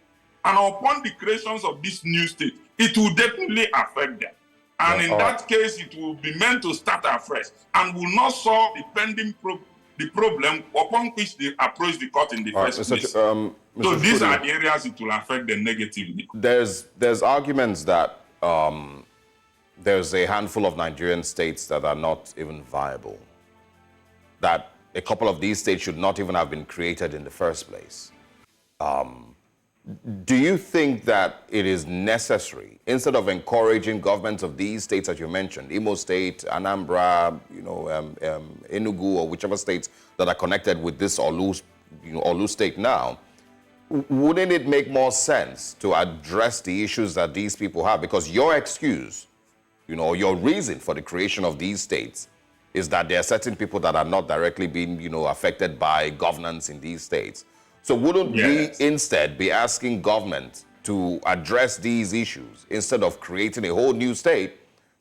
and upon the creations of this new state, it will definitely affect them. And in that case, it will be meant to start afresh and will not solve the pending problem upon which they approach the court in the first place. So these are the areas it will affect them negatively. There's arguments that there's a handful of Nigerian states that are not even viable, that a couple of these states should not even have been created in the first place. Do you think that it is necessary, instead of encouraging governments of these states that you mentioned, Imo State, Anambra, Enugu, or whichever states that are connected with this Orlu state now, wouldn't it make more sense to address the issues that these people have? Because your excuse, your reason for the creation of these states is that there are certain people that are not directly being, affected by governance in these states. So wouldn't we instead be asking government to address these issues instead of creating a whole new state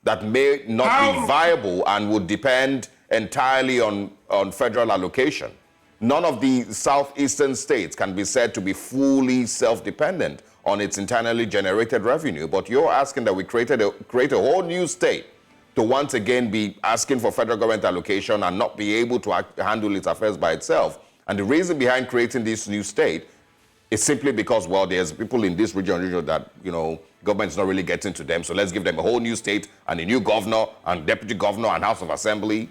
that may not be viable and would depend entirely on federal allocation? None of the southeastern states can be said to be fully self-dependent on its internally generated revenue, but you're asking that we create a whole new state to once again be asking for federal government allocation and not be able to handle its affairs by itself. And the reason behind creating this new state is simply because, well, there's people in this region that, government's not really getting to them, so let's give them a whole new state and a new governor and deputy governor and House of Assembly.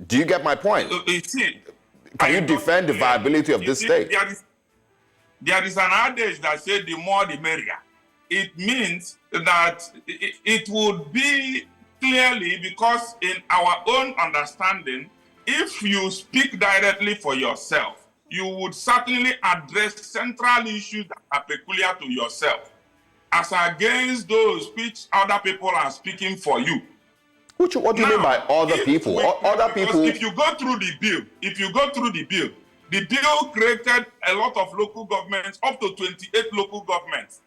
Do you get my point? Can you defend the viability of this state? There is an adage that says the more the merrier. It means that it would be clearly, because in our own understanding, if you speak directly for yourself, you would certainly address central issues that are peculiar to yourself, as against those which other people are speaking for you. What do you mean by other people? Other people. If you go through the bill, the bill created a lot of local governments, up to 28 local governments,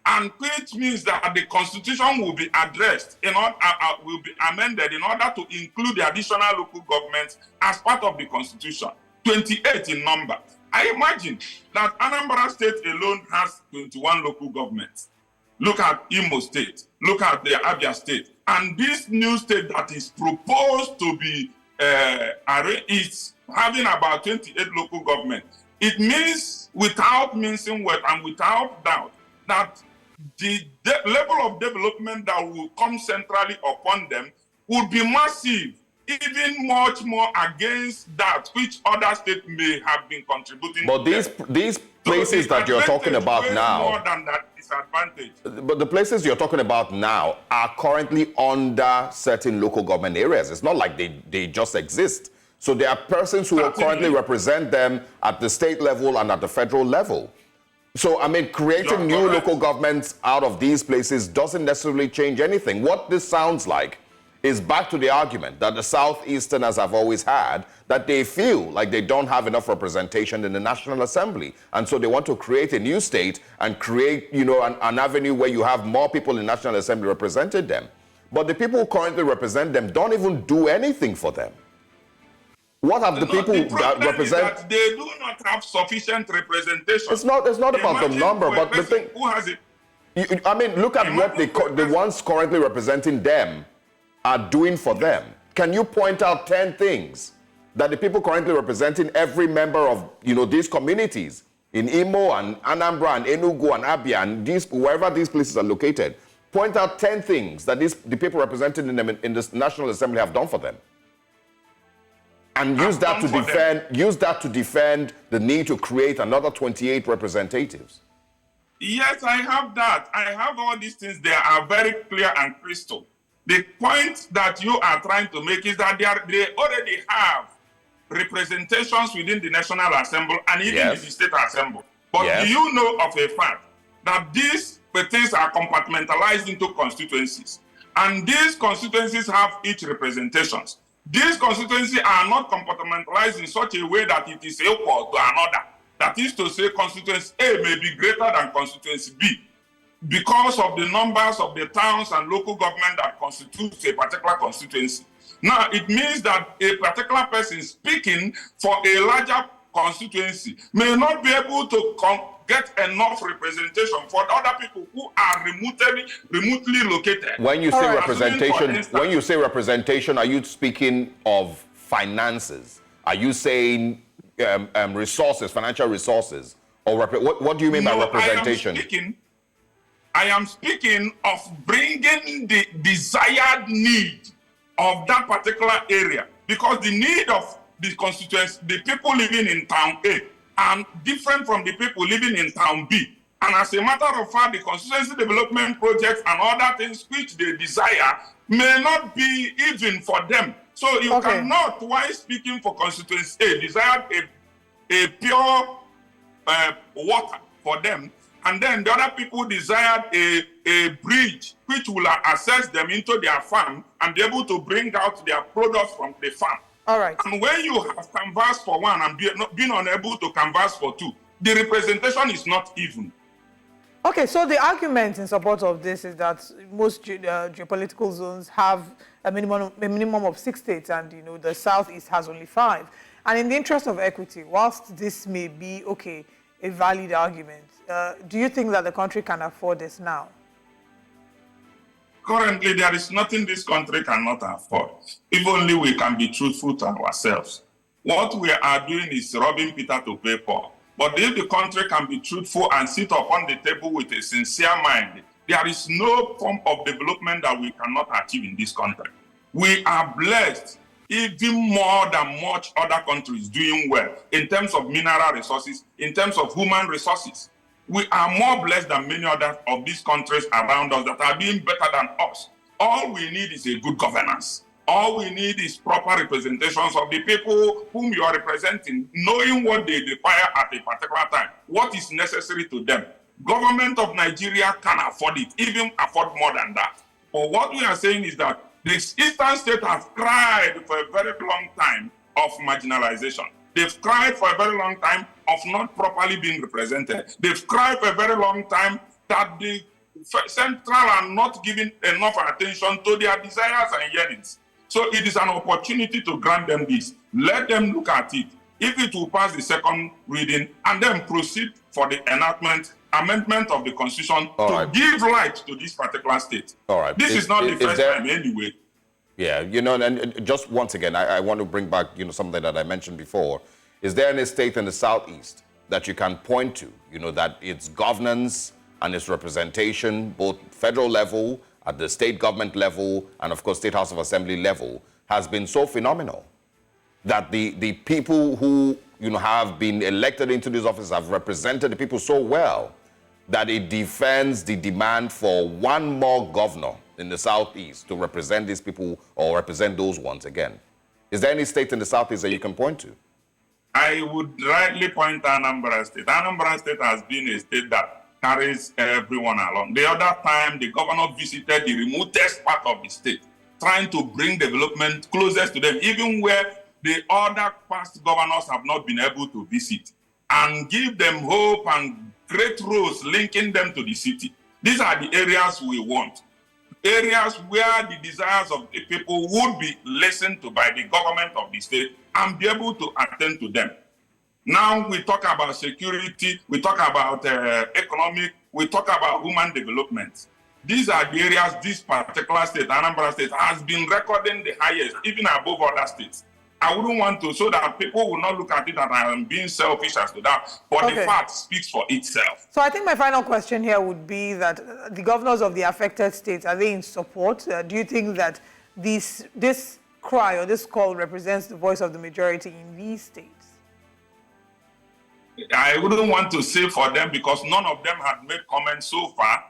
and which means that the constitution will be addressed, will be amended in order to include the additional local governments as part of the constitution, 28 in number. I imagine that Anambra State alone has 21 local governments. Look at Imo State, look at the Abia State, and this new state that is proposed to be having about 28 local governments, it means, without mincing word and without doubt, that the level of development that will come centrally upon them would be massive, even much more against that which other states may have been contributing. But these places that you're talking about now, more than that disadvantage. but the places you're talking about now are currently under certain local government areas. It's not like they just exist. So there are persons who currently represent them at the state level and at the federal level. So, I mean, creating new local governments out of these places doesn't necessarily change anything. What this sounds like is back to the argument that the Southeasterners have always had, that they feel like they don't have enough representation in the National Assembly. And so they want to create a new state and create, you know, an avenue where you have more people in the National Assembly represented them. But the people who currently represent them don't even do anything for them. What have the people that represent? That they do not have sufficient representation. It's not about the number, but the thing. Who has it? I mean, look at what the ones currently representing them are doing for them. Can you point out 10 things that the people currently representing every member of, you know, these communities in Imo and Anambra and Enugu and Abia and wherever these places are located, point out 10 things that the people represented in them in this National Assembly have done for them? And use that to defend the need to create another 28 representatives. Yes, I have that. I have all these things. They are very clear and crystal. The point that you are trying to make is that they already have representations within the National Assembly and even in the State Assembly. But do you know of a fact that these things are compartmentalized into constituencies? And these constituencies have each representations. These constituencies are not compartmentalized in such a way that it is equal to another. That is to say, constituency A may be greater than constituency B because of the numbers of the towns and local government that constitutes a particular constituency. Now, it means that a particular person speaking for a larger constituency may not be able to get enough representation for other people who are remotely located. When you say representation, are you speaking of finances? Are you saying resources, financial resources, or what do you mean by representation? I am speaking of bringing the desired need of that particular area, because the need of the constituency, the people living in town A, are different from the people living in town B. And as a matter of fact, the constituency development projects and other things which they desire may not be even for them. So you cannot, while speaking for constituency A, desire a pure water for them, and then the other people desired a bridge which will access them into their farm and be able to bring out their products from the farm. All right. And when you have canvassed for one and been unable to canvass for two, the representation is not even. Okay, so the argument in support of this is that most geopolitical zones have a minimum of 6 states, and you know the Southeast has only 5. And in the interest of equity, whilst this may be a valid argument, do you think that the country can afford this now? Currently, there is nothing this country cannot afford, if only we can be truthful to ourselves. What we are doing is robbing Peter to pay Paul. But if the country can be truthful and sit upon the table with a sincere mind, there is no form of development that we cannot achieve in this country. We are blessed even more than much other countries doing well in terms of mineral resources, in terms of human resources. We are more blessed than many other of these countries around us that are doing better than us. All we need is a good governance. All we need is proper representations of the people whom you are representing, knowing what they require at a particular time, what is necessary to them. Government of Nigeria can afford it, even afford more than that. But what we are saying is that the eastern states have cried for a very long time of marginalization. They've cried for a very long time of not properly being represented. They've cried for a very long time that the central are not giving enough attention to their desires and yearnings. So it is an opportunity to grant them this. Let them look at it. If it will pass the second reading, and then proceed for the amendment of the Constitution to give right to this particular state. All right. This is not the first time anyway. Yeah, and just once again, I want to bring back, something that I mentioned before. Is there any state in the Southeast that you can point to, that its governance and its representation, both federal level, at the state government level, and of course, State House of Assembly level, has been so phenomenal that the people who, have been elected into this office have represented the people so well that it defends the demand for one more governor in the Southeast to represent these people or represent those ones again? Is there any state in the Southeast that you can point to? I would rightly point to Anambra State. Anambra State has been a state that carries everyone along. The other time, the governor visited the remotest part of the state, trying to bring development closest to them, even where the other past governors have not been able to visit, and give them hope and great roads linking them to the city. These are the areas we want. Areas where the desires of the people would be listened to by the government of the state and be able to attend to them. Now we talk about security, we talk about economic, we talk about human development. These are the areas this particular state, Anambra State, has been recording the highest, even above other states. I wouldn't want to, so that people will not look at it that I am being selfish as to that, but the fact speaks for itself. So I think my final question here would be that the governors of the affected states, are they in support? Do you think that this cry or this call represents the voice of the majority in these states? I wouldn't want to say for them because none of them had made comments so far.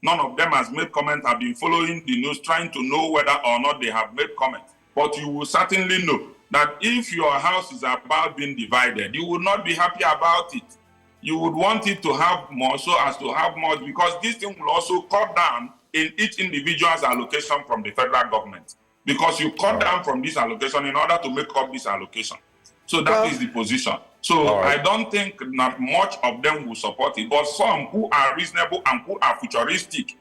None of them has made comments. I've been following the news, trying to know whether or not they have made comments. But you will certainly know that if your house is about being divided, you would not be happy about it. You would want it to have more so as to have more, because this thing will also cut down in each individual's allocation from the federal government. Because you cut down from this allocation in order to make up this allocation. So that is the position. So I don't think not much of them will support it, but some who are reasonable and who are futuristic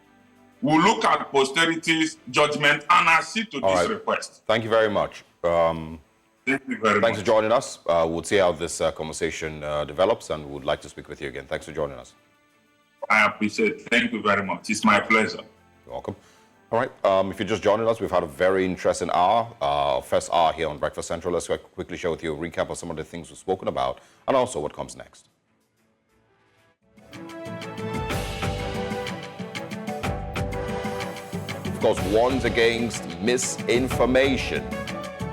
will look at posterity's judgment and accede to this request. Thank you very much. Thank you very much. Thanks for joining us. We'll see how this conversation develops, and would like to speak with you again. Thanks for joining us. I appreciate it. Thank you very much. It's my pleasure. You're welcome. All right. If you're just joining us, we've had a very interesting hour, first hour here on Breakfast Central. Let's quickly share with you a recap of some of the things we've spoken about and also what comes next. Of course, warns against misinformation.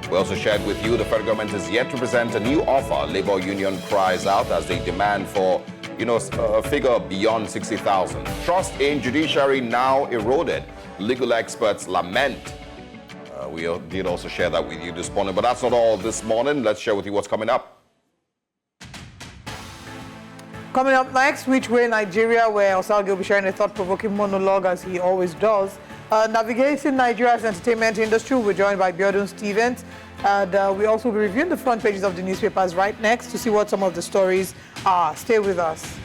We also shared with you the federal government is yet to present a new offer. Labor union cries out as they demand for, a figure beyond 60,000. Trust in judiciary now eroded. Legal experts lament. We did also share that with you this morning, but that's not all this morning. Let's share with you what's coming up. Coming up next, Which Way Nigeria, where Osalgi will be sharing a thought-provoking monologue as he always does. Navigating Nigeria's entertainment industry, we're joined by Biodun Stevens. And we also will be reviewing the front pages of the newspapers right next to see what some of the stories are. Stay with us.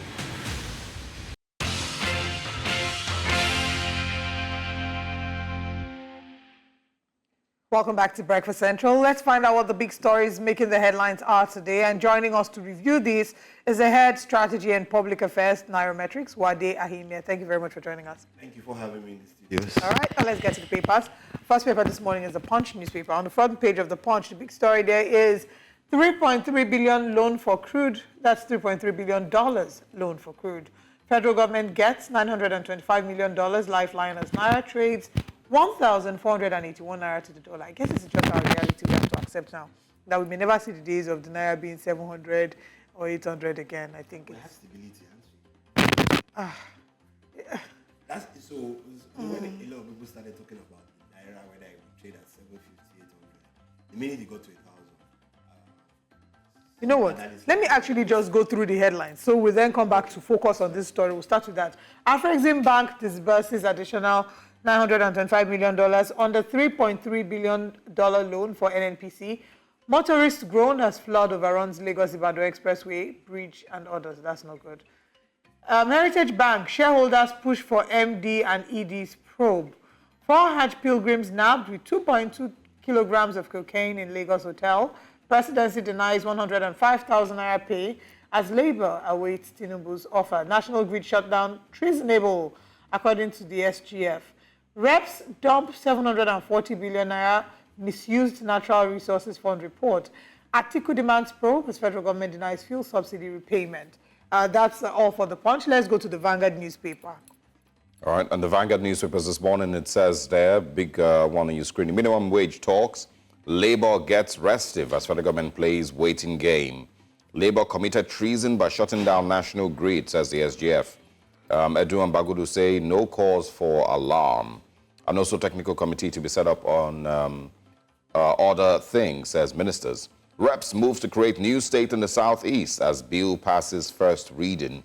Welcome back to Breakfast Central. Let's find out what the big stories making the headlines are today. And joining us to review these is the head strategy and public affairs, Nairametrics, Wade Ahimia. Thank you very much for joining us. Thank you for having me in the studios. All right, now let's get to the papers. First paper this morning is the Punch newspaper. On the front page of the Punch, the big story there is 3.3 billion loan for crude. That's $3.3 billion loan for crude. Federal government gets $925 million. Lifeline as Naira trades 1,481 Naira to the dollar. I guess this is just our reality we have to accept now. That we may never see the days of the Naira being 700 or 800 again. I think We have it's... stability, yeah. That's so. When a lot of people started talking about Naira, whether it would trade at 750, 800, the minute it got to 1,000. You know what? Let me actually just go through the headlines. So we'll then come back to focus on this story. We'll start with that. Afrexim Bank disburses additional $925 million on the $3.3 billion loan for NNPC. Motorists groan as flood overruns Lagos-Ibadan Expressway, bridge, and others. That's not good. Heritage Bank, shareholders push for MD and ED's probe. 4 Hajj pilgrims nabbed with 2.2 kilograms of cocaine in Lagos hotel. Presidency denies 105,000 naira pay as Labour awaits Tinubu's offer. National grid shutdown treasonable, according to the SGF. Reps dump 740 billion naira misused natural resources fund report. Atiku demands probe as federal government denies fuel subsidy repayment. That's all for the Punch. Let's go to the Vanguard newspaper. All right, and the Vanguard newspapers this morning, it says there, big one on your screen, minimum wage talks, Labour gets restive as federal government plays waiting game. Labour committed treason by shutting down national grid, says the SGF. Edu and Bagudu say no cause for alarm. And also technical committee to be set up on other things, says ministers. Reps move to create new state in the southeast as bill passes first reading.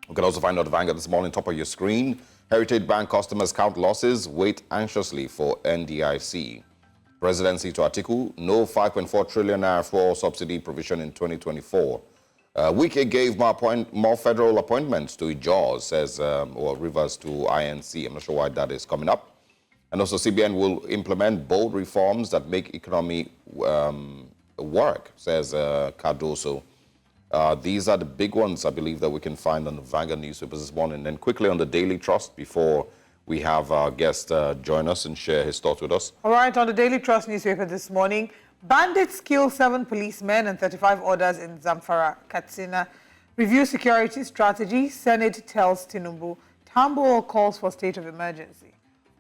You can also find out the Vanguard this morning, top of your screen. Heritage Bank customers count losses, wait anxiously for NDIC. Presidency to Atiku, no 5.4 trillion naira fuel subsidy provision in 2024. Wike gave more federal appointments to Jaws, says, or Rivers to INC. I'm not sure why that is coming up. And also CBN will implement bold reforms that make economy work, says Cardoso. These are the big ones, I believe, that we can find on the Vanguard newspapers this morning. And then quickly on the Daily Trust before we have our guest join us and share his thoughts with us. All right, on the Daily Trust newspaper this morning, bandits kill 7 policemen and 35 others in Zamfara, Katsina. Review security strategy, Senate tells Tinubu. Tambo calls for state of emergency.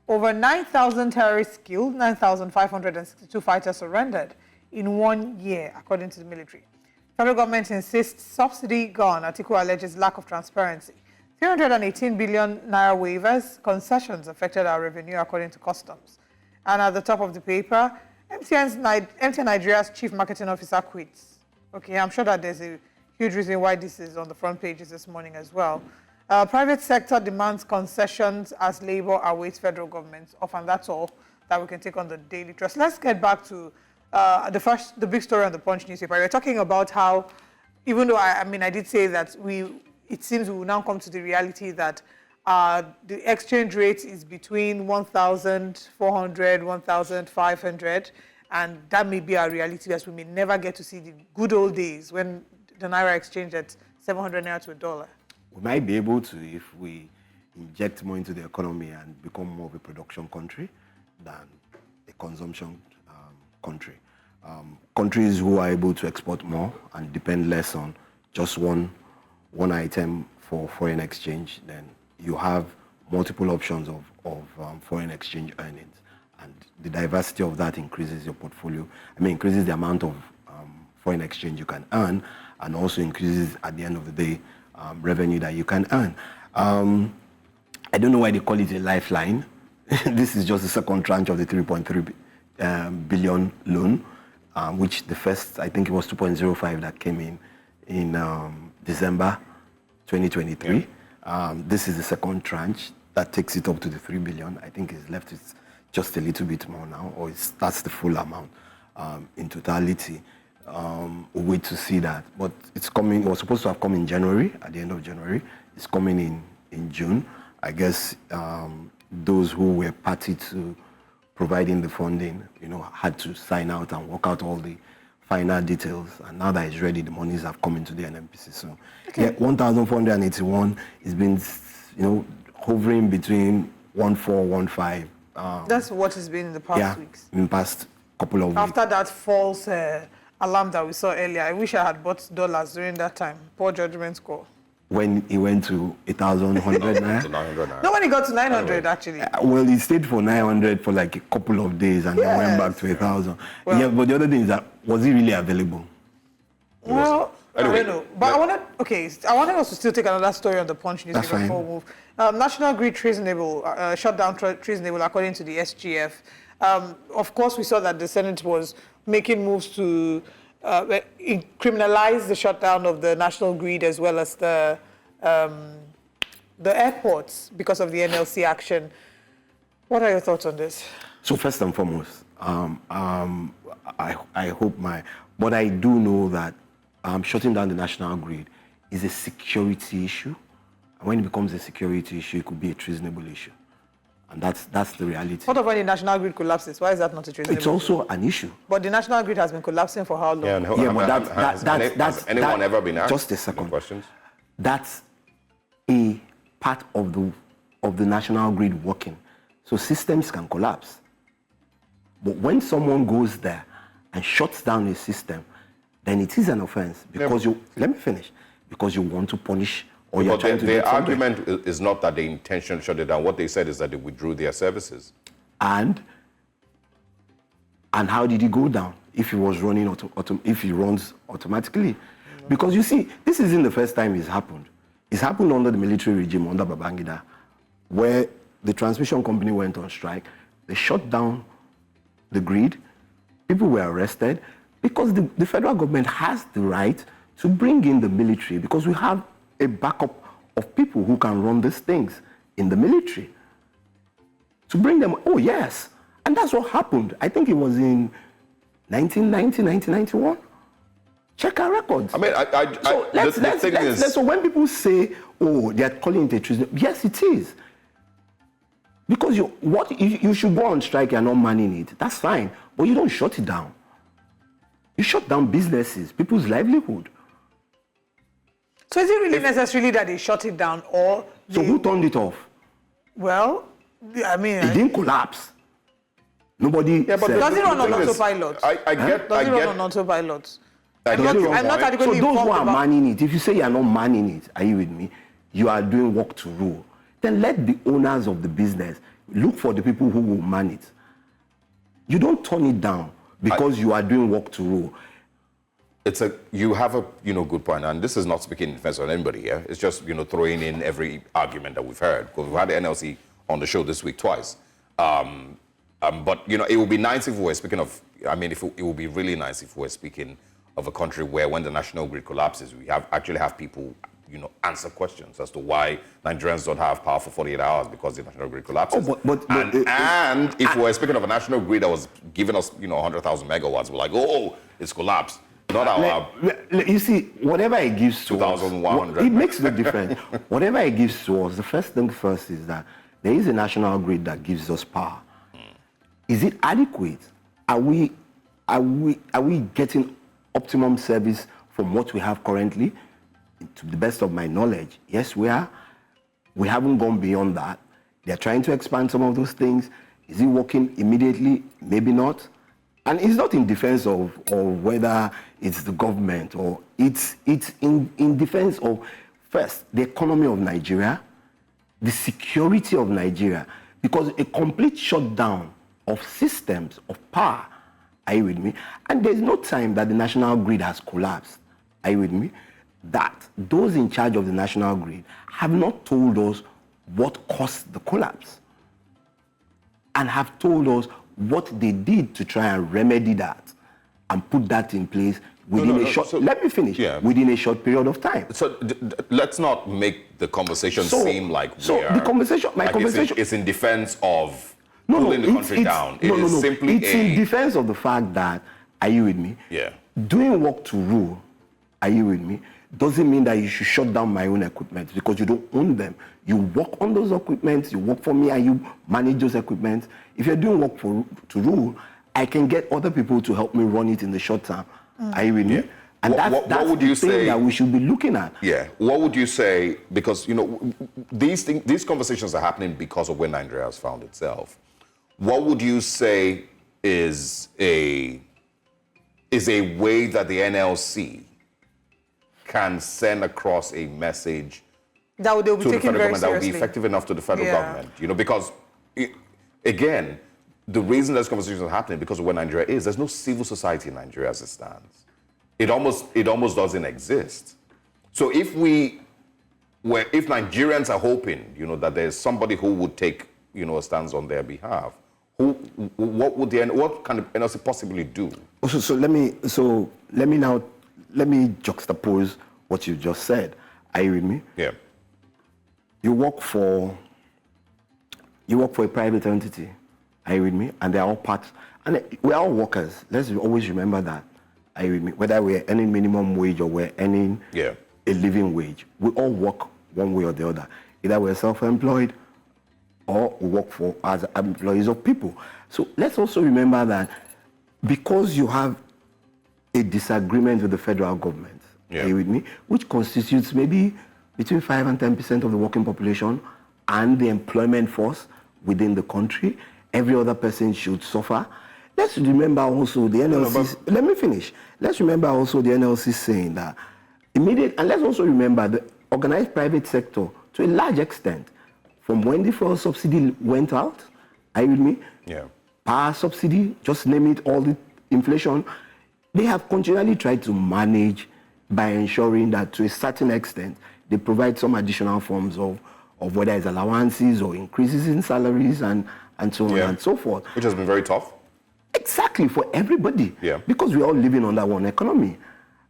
Over 9,000 terrorists killed, 9,562 fighters surrendered in 1 year, according to the military. Federal government insists subsidy gone. Atiku alleges lack of transparency. 318 billion naira waivers, concessions affected our revenue, according to customs. And at the top of the paper, MTN Nigeria's chief marketing officer quits. Okay, I'm sure that there's a huge reason why this is on the front pages this morning as well. Private sector demands concessions as Labour awaits federal government's off, and that's all that we can take on the Daily Trust. Let's get back to the big story on the Punch newspaper. We're talking about how, even though I did say that it seems we will now come to the reality that the exchange rate is between 1,400, 1,500, and that may be our reality, as we may never get to see the good old days when the Naira exchanged at 700 Naira to a dollar. We might be able to if we inject more into the economy and become more of a production country than a consumption country. Countries who are able to export more and depend less on just one item for foreign exchange, then you have multiple options of foreign exchange earnings. And the diversity of that increases your portfolio. Increases the amount of foreign exchange you can earn, and also increases, at the end of the day, revenue that you can earn. I don't know why they call it a lifeline. This is just the second tranche of the 3.3 billion loan, which the first, I think it was 2.05 that came in December 2023. This is the second tranche that takes it up to the 3 billion. I think it's left it's just a little bit more now, or that's the full amount in totality. We'll wait to see that. But it's coming, it was supposed to have come in January, at the end of January. It's coming in June. I guess those who were party to providing the funding, had to sign out and work out all the final details. And now that it's ready, the monies have come into the NNPC. So, yeah, 1,481 has been, hovering between 1,415. That's what it's been in the past weeks. In the past couple of weeks. After that false alarm that we saw earlier, I wish I had bought dollars during that time. Poor judgment score. When it went to 1,100 naira? To 900 naira. No, when it got to 900, actually. Well, it stayed for 900 for like a couple of days and then went back to 1,000. Well, but the other thing is that, was it really available? Well, Anyway, I don't know. But I wanted us to still take another story on the Punch newspaper before we move. National Grid treasonable, shut down treasonable according to the SGF. Of course, we saw that the Senate was making moves to criminalize the shutdown of the National Grid as well as the airports because of the NLC action. What are your thoughts on this? So first and foremost, I hope but I do know that shutting down the National Grid is a security issue. And when it becomes a security issue, it could be a treasonable issue. And that's the reality. What of when the National Grid collapses? Why is that not a treasonable It's also an issue. But the National Grid has been collapsing for how long? Has anyone ever been asked? Just a second. Questions? That's a part of the National Grid working. So systems can collapse. But when someone goes there and shuts down a system, then it is an offense because let me finish, because you want to punish or you're trying to their get something. argument is not that they intentionally shut it down. What they said is that they withdrew their services. And how did it go down if he was running if he runs automatically? Because you see, this isn't the first time it's happened. It's happened under the military regime, under Babangida, where the transmission company went on strike. They shut down the grid. People were arrested because the federal government has the right to bring in the military because we have a backup of people who can run these things in the military. To bring them, oh yes. And that's what happened. I think it was in 1990, 1991. Check our records. I mean, So when people say, oh, they're calling it a treason, yes, it is. Because you should go on strike, you're not manning it. That's fine. But you don't shut it down. You shut down businesses, people's livelihood. So is it really necessarily that they shut it down or... So who turned it off? Well, I mean... It didn't collapse. Nobody said... Does it run on autopilot? I get... Does it run on autopilot? I'm not adequately So those who informed are about... manning it, if you say you are not manning it, are you with me? You are doing work to rule. Then let the owners of the business look for the people who will man it. You don't turn it down because you are doing work to rule. You have a good point, and this is not speaking in defense of anybody here. It's just throwing in every argument that we've heard because we've had the NLC on the show this week twice. But it would be nice if we were speaking of. I mean, it would be really nice if we were speaking of a country where, when the national grid collapses, we actually have people answer questions as to why Nigerians don't have power for 48 hours because the national grid collapses. And if we're speaking of a national grid that was giving us 100,000 megawatts, we're like, oh, it's collapsed. Not our... You see, whatever it gives to us, 2,100. it makes no difference. Whatever it gives to us, the first thing first is that there is a national grid that gives us power. Is it adequate? Are we getting optimum service from what we have currently? To the best of my knowledge, yes, we are. We haven't gone beyond that. They're trying to expand some of those things. Is it working immediately? Maybe not. And it's not in defense of whether it's the government or it's in defense of, first, the economy of Nigeria, the security of Nigeria, because a complete shutdown of systems of power, are you with me? And there's no time that the national grid has collapsed, are you with me? That those in charge of the national grid have not told us what caused the collapse and have told us what they did to try and remedy that and put that in place within a short... let me finish. Yeah. Within a short period of time. So let's not make the conversation seem like the conversation... My conversation... It's in defense of pulling the country down. It's simply in defense of the fact that, are you with me? Yeah. Doing work to rule, are you with me? Doesn't mean that you should shut down my own equipment because you don't own them. You work on those equipments, you work for me and you manage those equipments. If you're doing work to rule, I can get other people to help me run it in the short term. Are you with me? And that's would you the thing say that we should be looking at. Yeah. What would you say, because these conversations are happening because of where Nigeria has found itself. What would you say is a way that the NLC can send across a message that they'll be to the taken federal very government that will be seriously. effective enough to the federal government? Because again, the reason those conversations are happening because of where Nigeria is, there's no civil society in Nigeria as it stands. It almost doesn't exist. So if Nigerians are hoping, that there's somebody who would take, a stance on their behalf, what can the NLC possibly do? So let me juxtapose what you just said. Are you with me? Yeah. You work for a private entity. Are you with me? And they're all parts. And we're all workers. Let's always remember that. Are you with me? Whether we're earning minimum wage or we're earning a living wage, we all work one way or the other. Either we're self-employed or we work as employees of people. So let's also remember that because you have a disagreement with the federal government, are you with me? Which constitutes maybe between 5 and 10% of the working population and the employment force within the country. Every other person should suffer. Let's remember also the NLC. Let me finish. Let's remember also the NLC saying that immediate, and let's also remember the organized private sector to a large extent, from when the fuel subsidy went out, are you with me? Yeah. Power subsidy, just name it, all the inflation, they have continually tried to manage by ensuring that to a certain extent, they provide some additional forms of whether it's allowances or increases in salaries and so on and so forth. Which has been very tough. Exactly, for everybody. Yeah. Because we're all living under one economy.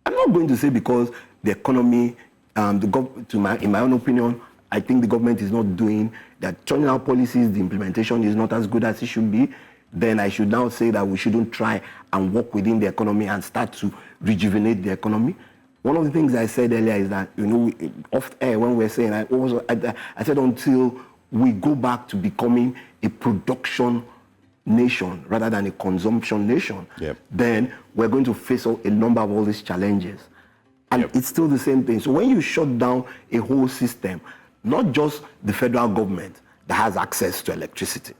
I'm not going to say because the economy, in my own opinion, I think the government is not doing, that turning out policies, the implementation is not as good as it should be, then I should now say that we shouldn't try and work within the economy and start to rejuvenate the economy. One of the things I said earlier is that, off air when we're saying, I said until we go back to becoming a production nation rather than a consumption nation, then we're going to face a number of all these challenges. And it's still the same thing. So when you shut down a whole system, not just the federal government that has access to electricity.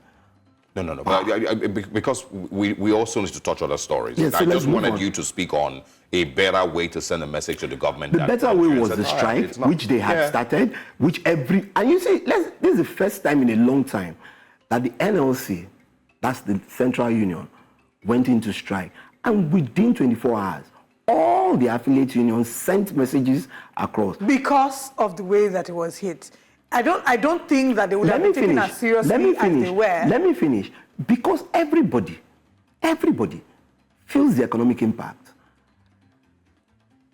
No. But because we also need to touch other stories. Yes, so I let's just move wanted on. you to speak on a better way to send a message to the government. The that better way was Nigerians the said, strike, it's not- which they had started, and you see, this is the first time in a long time that the NLC, that's the Central Union, went into strike. And within 24 hours, all the affiliate unions sent messages across. Because of the way that it was hit. I don't think that they would have been taken as seriously as they were. Let me finish. Because everybody feels the economic impact.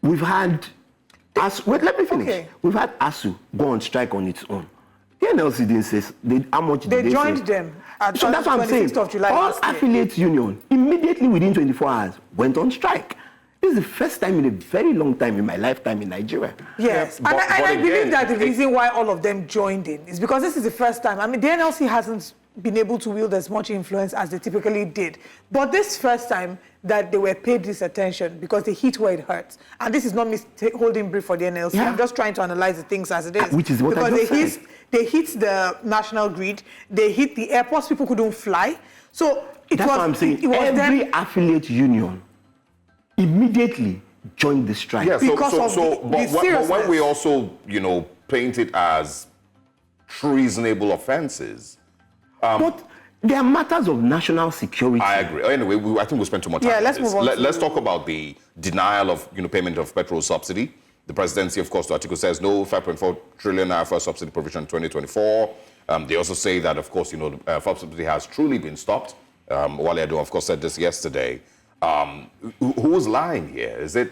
We've had, let me finish. Okay. We've had ASU go on strike on its own. The NLC didn't say how much They did they joined say? them at So that's what I'm saying. 26th of July All last year. affiliate union immediately within 24 hours went on strike. This is the first time in a very long time in my lifetime in Nigeria. Yes, Yeah, and but I again, believe that the reason why all of them joined in is because this is the first time. I mean, the NLC hasn't been able to wield as much influence as they typically did. But this first time that they were paid this attention because they hit where it hurts. And this is not me holding brief for the NLC. Yeah. I'm just trying to analyze the things as it is. Which is what I because just said. They hit the national grid, they hit the airports, people couldn't fly. So That's what I'm saying. It was Every them. affiliate union immediately joined the strike. Yeah, Because of but the when seriousness. we also, paint it as treasonable offenses. But there are matters of national security. I agree. Anyway, I think we'll spend too much time Yeah, on let's this. move on to- Let's talk about the denial of payment of petrol subsidy. The presidency, of course, the article says no 5.4 trillion naira for subsidy provision in 2024. They also say that, of course, fuel subsidy has truly been stopped. Wale Edun, of course, said this yesterday. Who's lying here? Is it,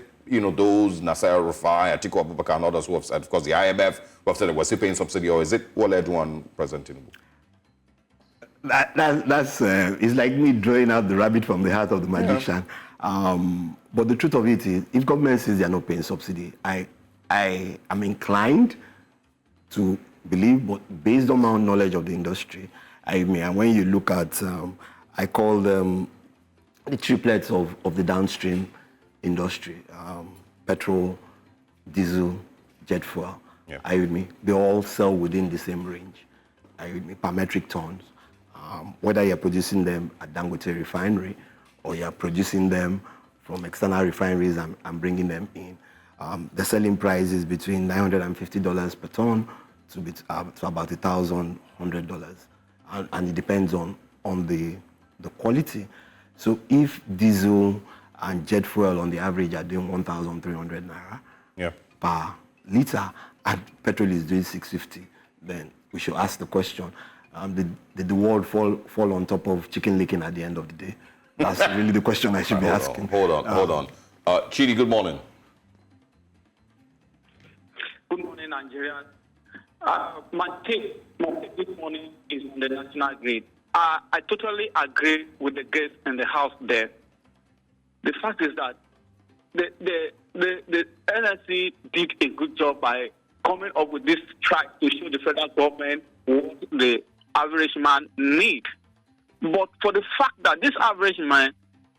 those Nasser Rufai, Atiku Abubakar, and others who have said, of course, the IMF, who have said that we're still paying subsidy, or is it Wale Edun and President Tinubu? That's it's like me drawing out the rabbit from the heart of the magician. But the truth of it is, if government says they are not paying subsidy, I am inclined to believe, but based on my own knowledge of the industry, and when you look at, I call them the triplets of the downstream industry, petrol, diesel, jet fuel. Yeah. Are you with me? They all sell within the same range. Are you with me? Per metric tons. Whether you're producing them at Dangote refinery or you're producing them from external refineries and bringing them in, the selling price is between $950 per ton to about $1,100, and it depends on the quality. So if diesel and jet fuel on the average are doing 1,300 naira per liter, and petrol is doing 650, then we should ask the question: did the world fall on top of chicken licking at the end of the day? That's really the question I should be asking. Hold on. Chidi, good morning. Good morning, Nigeria. My take this morning is on the national grid. I totally agree with the guests in the house there. The fact is that the NSC did a good job by coming up with this strike to show the federal government what the average man needs. But for the fact that this average man,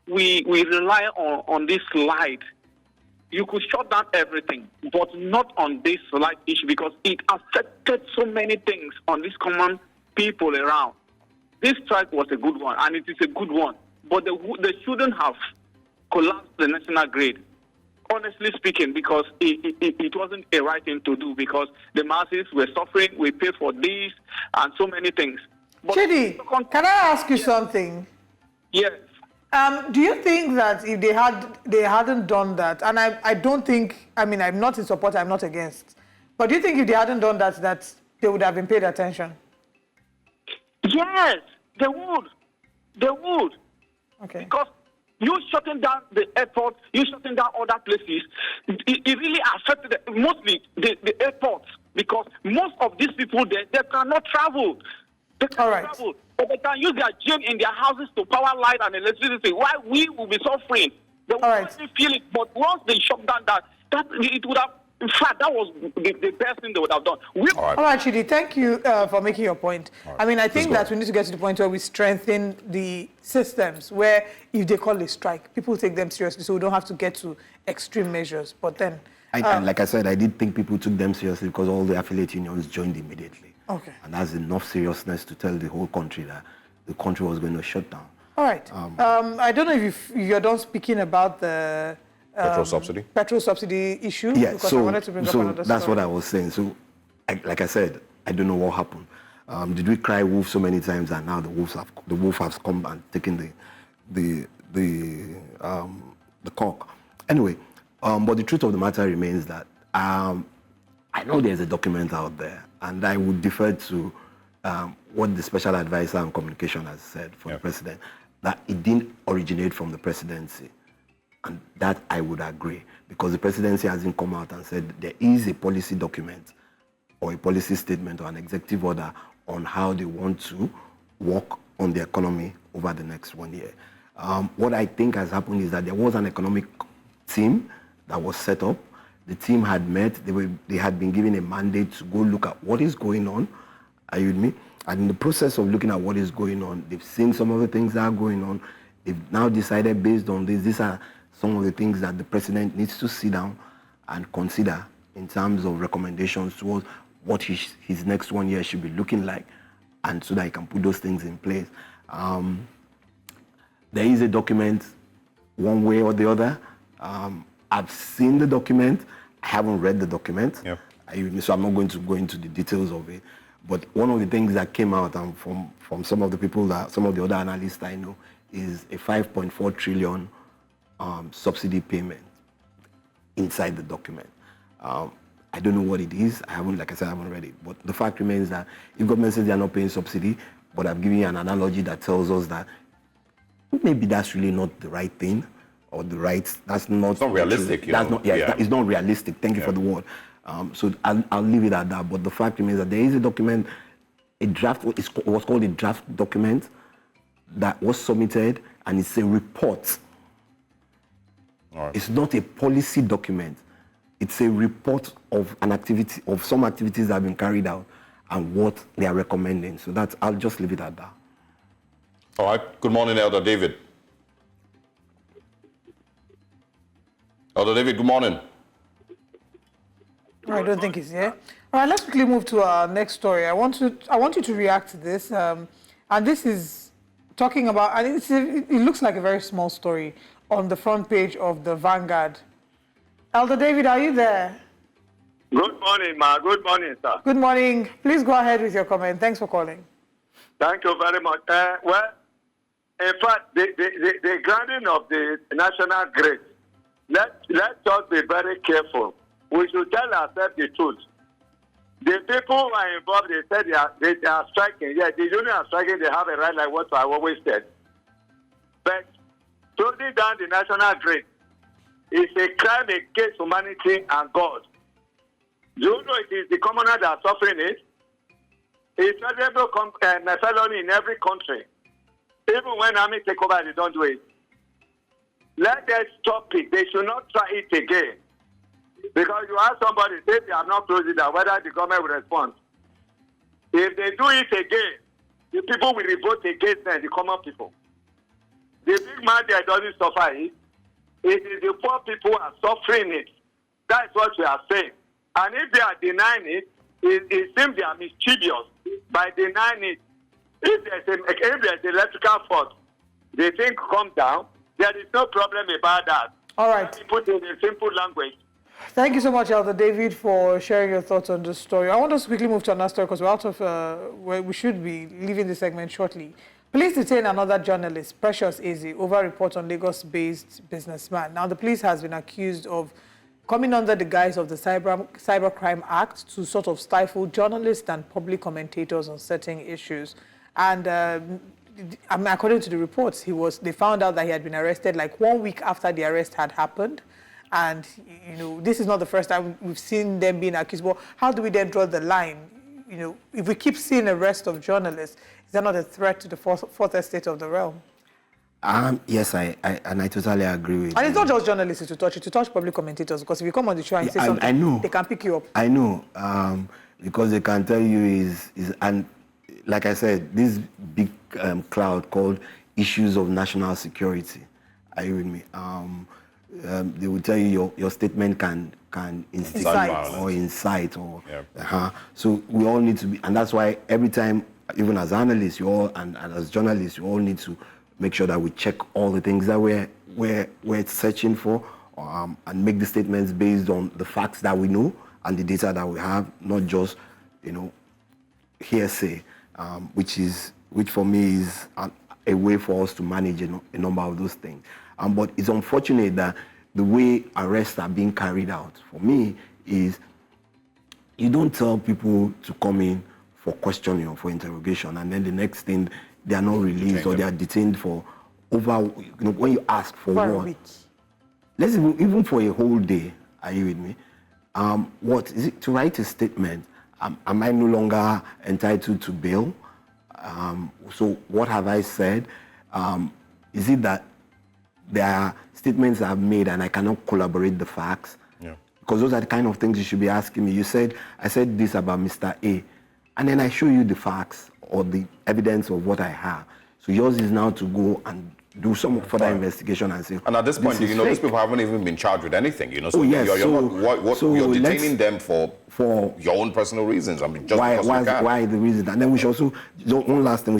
we rely on this light, you could shut down everything, but not on this light issue because it affected so many things on these common people around. this strike was a good one, and it is a good one, but they shouldn't have collapsed the national grid, honestly speaking, because it wasn't a right thing to do, because the masses were suffering, we pay for this, and so many things. But Chidi, can I ask you something? Yes. Do you think that if they hadn't done that, and I don't think, I mean, I'm not in support, I'm not against, but do you think if they hadn't done that, that they would have been paid attention? Yes, they would. They would. Okay. Because you shutting down the airport, you shutting down other places, it really affected mostly the airports, because most of these people, they cannot travel. They cannot travel. But they can use their gym in their houses to power light and electricity. Why we will be suffering? They will not feel it. But once they shut down that it would have, in fact, that was the best thing they would have done. All right, Chidi, thank you for making your point. I mean, I think that we need to get to the point where we strengthen the systems, where if they call a strike, people take them seriously, so we don't have to get to extreme measures. But then... and like I said, I did think people took them seriously because all the affiliate unions joined immediately. Okay. And that's enough seriousness to tell the whole country that the country was going to shut down. All right. I don't know if you're done speaking about the... petrol subsidy issue? Yeah, because I wanted to bring up another that's story. what I was saying. So, like I said, I don't know what happened. Did we cry wolf so many times and now the wolf has come and taken the cock? Anyway, but the truth of the matter remains that I know there's a document out there, and I would defer to what the special advisor on communication has said for the president, that it didn't originate from the presidency. And that I would agree, because the presidency hasn't come out and said there is a policy document or a policy statement or an executive order on how they want to work on the economy over the next 1 year. What I think has happened is that there was an economic team that was set up. The team had met, they had been given a mandate to go look at what is going on. Are you with me? And in the process of looking at what is going on, they've seen some of the things that are going on. They've now decided based on this, these are some of the things that the president needs to sit down and consider in terms of recommendations towards what his next 1 year should be looking like, and so that he can put those things in place. There is a document one way or the other. I've seen the document. I haven't read the document. So I'm not going to go into the details of it. But one of the things that came out from some of the people, some of the other analysts I know, is a 5.4 trillion subsidy payment inside the document. I don't know what it is. Like I said, I haven't read it. But the fact remains that if government says they are not paying subsidy, but I've given you an analogy that tells us that maybe that's really not the right thing, or that's not... It's not realistic. It's not realistic. Thank you for the word. So I'll leave it at that. But the fact remains that there is a document, a draft, it was called a draft document that was submitted, and it's a report. It's not a policy document. It's a report of some activities that have been carried out and what they are recommending. So I'll just leave it at that. All right. Good morning, Elder David. Elder David, good morning. I don't think he's here. All right, let's quickly move to our next story. I want you to react to this. And this is talking about, and it looks like a very small story on the front page of the Vanguard. Elder David, are you there? Good morning, ma. Good morning, sir. Good morning. Please go ahead with your comment. Thanks for calling. Thank you very much. Well, in fact, the grounding of the national grid, let's just be very careful. We should tell ourselves the truth. The people who are involved, they said they are striking. Yeah, the union are striking. They have a right, like what I always said. But closing down the national grid is a crime against humanity and God. Do you know it is the commoner that are suffering it? It's not a felony in every country. Even when army take over, they don't do it. Let them stop it. They should not try it again. Because you ask somebody, say they are not closing down, whether the government will respond. If they do it again, the people will revolt against them, the common people. The big man there doesn't suffer it. It is the poor people who are suffering it. That's what we are saying. And if they are denying it, it seems they are mischievous by denying it. If there's electrical fault, the thing come down. There is no problem about that. All right. Put in a simple language. Thank you so much, Elder David, for sharing your thoughts on this story. I want us to quickly move to another story because we're out of where we should be leaving this segment shortly. Police detain another journalist, Precious Eze, over reports on Lagos-based businessman. Now, the police has been accused of coming under the guise of the Cybercrime Act to sort of stifle journalists and public commentators on certain issues. And according to the reports, they found out that he had been arrested like 1 week after the arrest had happened. And, you know, this is not the first time we've seen them being accused. Well, how do we then draw the line? You know, if we keep seeing arrest of journalists, is that not a threat to the fourth estate of the realm? Yes, I totally agree with you. And it's not just journalists to touch public commentators, because if you come on the show and say something, I know. They can pick you up. I know, because they can tell you and like I said, this big cloud called issues of national security. Are you with me? They will tell you your statement can instigate or incite or so we all need to be, and that's why every time, even as analysts, and as journalists, you all need to make sure that we check all the things that we're searching for, and make the statements based on the facts that we know and the data that we have, not just, you know, hearsay, which for me is a way for us to manage a number of those things. But it's unfortunate that the way arrests are being carried out, for me, is you don't tell people to come in for questioning or for interrogation, and then the next thing, they are not released or they are detained for over, you know, when you ask for a what? week. Let's even for a whole day, are you with me? What is it to write a statement? Am I no longer entitled to bail? So what have I said? Is it that there are statements I've made and I cannot collaborate the facts? Yeah. Because those are the kind of things you should be asking me. I said this about Mr. A, and then I show you the facts or the evidence of what I have. So yours is now to go and do some further investigation and say. And at this point, you know, these people haven't even been charged with anything, you know. So you're detaining them for your own personal reasons. I mean, just why the reason? And then we should also, one last thing,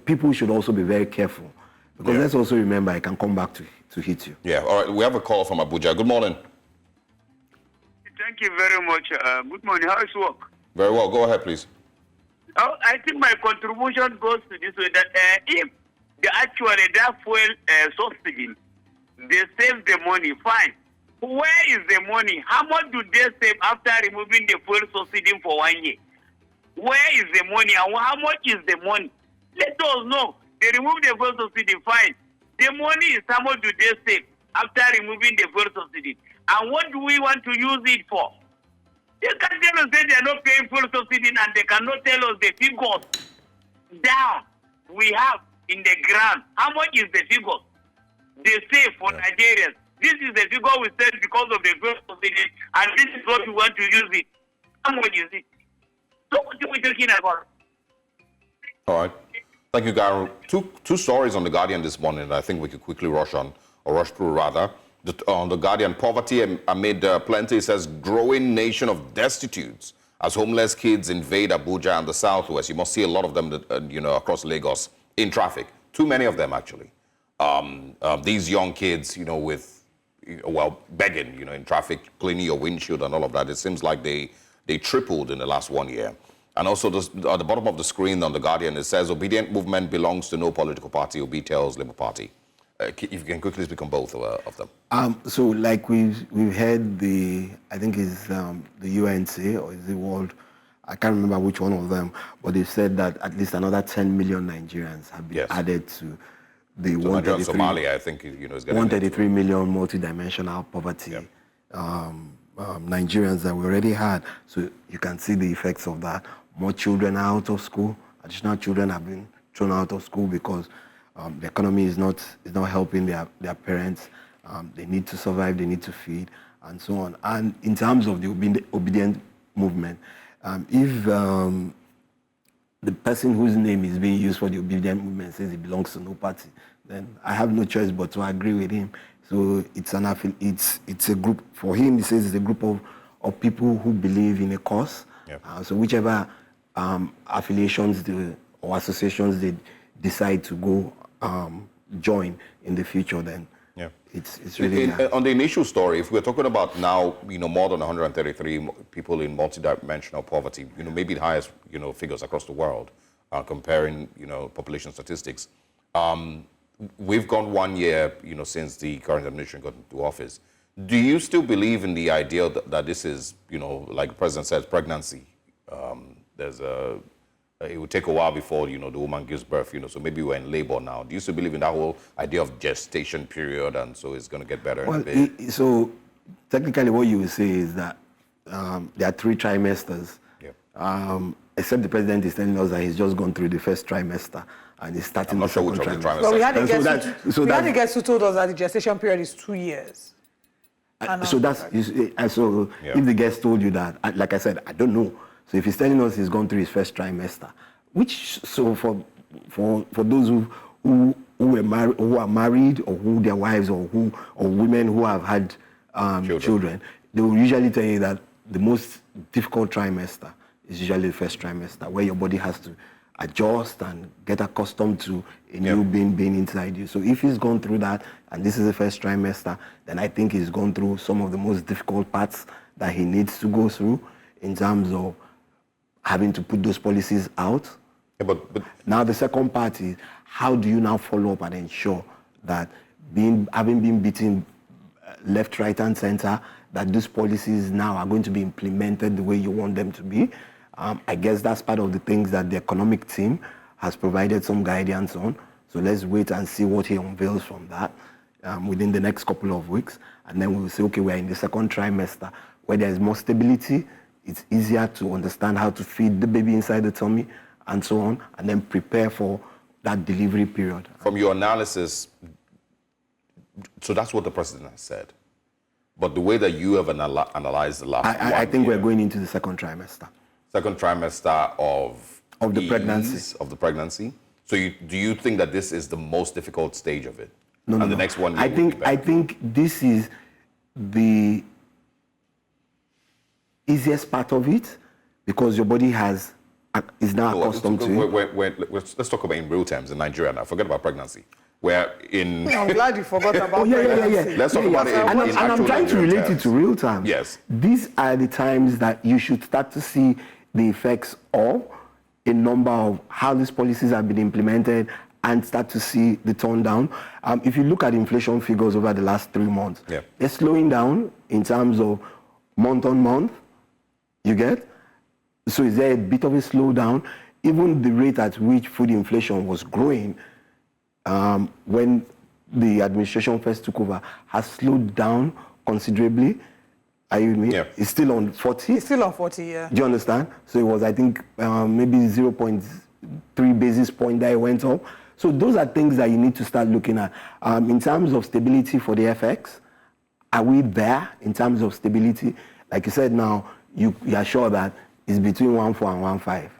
people should also be very careful. Because let's also remember, I can come back to hit you. Yeah, all right. We have a call from Abuja. Good morning. Thank you very much. Good morning. How is work? Very well. Go ahead, please. Oh, I think my contribution goes to this way, that if that fuel subsidy, they save the money, fine. Where is the money? How much do they save after removing the fuel subsidy for 1 year? Where is the money and how much is the money? Let us know. They remove the fuel subsidy, fine. The money is how much do they save after removing the fuel subsidy? And what do we want to use it for? They can tell us that they are not paying fuel subsidy and they cannot tell us the figures down we have in the ground. How much is the figure they save for Nigerians? This is the figure we said because of the fuel subsidy, and this is what we want to use it. How much is it? So what are we talking about? All right. Thank you, Garo. Two stories on The Guardian this morning that I think we could quickly rush through rather. On The Guardian, poverty amid plenty, says growing nation of destitutes as homeless kids invade Abuja and the southwest. You must see a lot of them, you know, across Lagos in traffic. Too many of them, actually. These young kids, you know, begging, you know, in traffic, cleaning your windshield and all of that. It seems like they tripled in the last 1 year. And also, at the bottom of the screen on The Guardian, it says, Obedient Movement belongs to no political party. Obi tells Labour Party. If you can quickly speak on both of them. So, like we've heard I think it's the UNC or is the World, I can't remember which one of them, but they said that at least another 10 million Nigerians have been added to the 133, Somalia, I think, you know, is getting 133 million multidimensional poverty Nigerians that we already had. So you can see the effects of that. More children are out of school. Additional children have been thrown out of school because the economy is not helping their parents. They need to survive, they need to feed, and so on. And in terms of the Obedient Movement, if the person whose name is being used for the Obedient Movement says he belongs to no party, then I have no choice but to agree with him. So it's a group, for him, he says it's a group of people who believe in a cause. So whichever affiliations or associations they decide to go join in the future, then Yeah. it's really nice. On the initial story, if we're talking about now, more than 133 people in multidimensional poverty, maybe the highest, figures across the world, comparing, population statistics. We've gone 1 year, since the current administration got into office. Do you still believe in the idea that this is, like the president says, pregnancy? It will take a while before, the woman gives birth, so maybe we're in labor now. Do you still believe in that whole idea of gestation period, and so it's going to get better? Well, so technically what you will say is that there are 3 trimesters, except the president is telling us that he's just gone through the first trimester and he's starting the second trimester. Well, we had And the guest who told us that the gestation period is 2 years. So if the guest told you that, like I said, I don't know. So if he's telling us he's gone through his first trimester, for those who are married, or who their wives, or women who have had children, they will usually tell you that the most difficult trimester is usually the first trimester, where your body has to adjust and get accustomed to a new being inside you. So if he's gone through that, and this is the first trimester, then I think he's gone through some of the most difficult parts that he needs to go through in terms of having to put those policies out. Yeah, but now the second part is, how do you now follow up and ensure that having been beaten left, right, and center, that these policies now are going to be implemented the way you want them to be? I guess that's part of the things that the economic team has provided some guidance on. So let's wait and see what he unveils from that within the next couple of weeks. And then we'll say, okay, we're in the second trimester where there's more stability. It's easier to understand how to feed the baby inside the tummy and so on, and then prepare for that delivery period. From your analysis, so that's what the president has said. But the way that you have analyzed the last I think we're going into the second trimester. Second trimester of the pregnancy. Of the pregnancy. So do you think that this is the most difficult stage of it? No, and the next one I think this is the easiest part of it, because your body is now accustomed to it. Let's talk about in real terms in Nigeria now. Forget about pregnancy. I'm glad you forgot about pregnancy. Let's talk about it in and I'm trying to relate it to real time. Yes. These are the times that you should start to see the effects of a number of how these policies have been implemented, and start to see the turn down. If you look at inflation figures over the last 3 months, they're slowing down in terms of month on month. You get? So is there a bit of a slowdown? Even the rate at which food inflation was growing when the administration first took over has slowed down considerably. Are you with me? Yeah. It's still on 40. It's still on 40, yeah. Do you understand? So it was, I think, maybe 0.3 basis point that it went up. So those are things that you need to start looking at. In terms of stability for the FX, are we there in terms of stability? Like you said now, you are sure that it's between 1.4 and 1.5.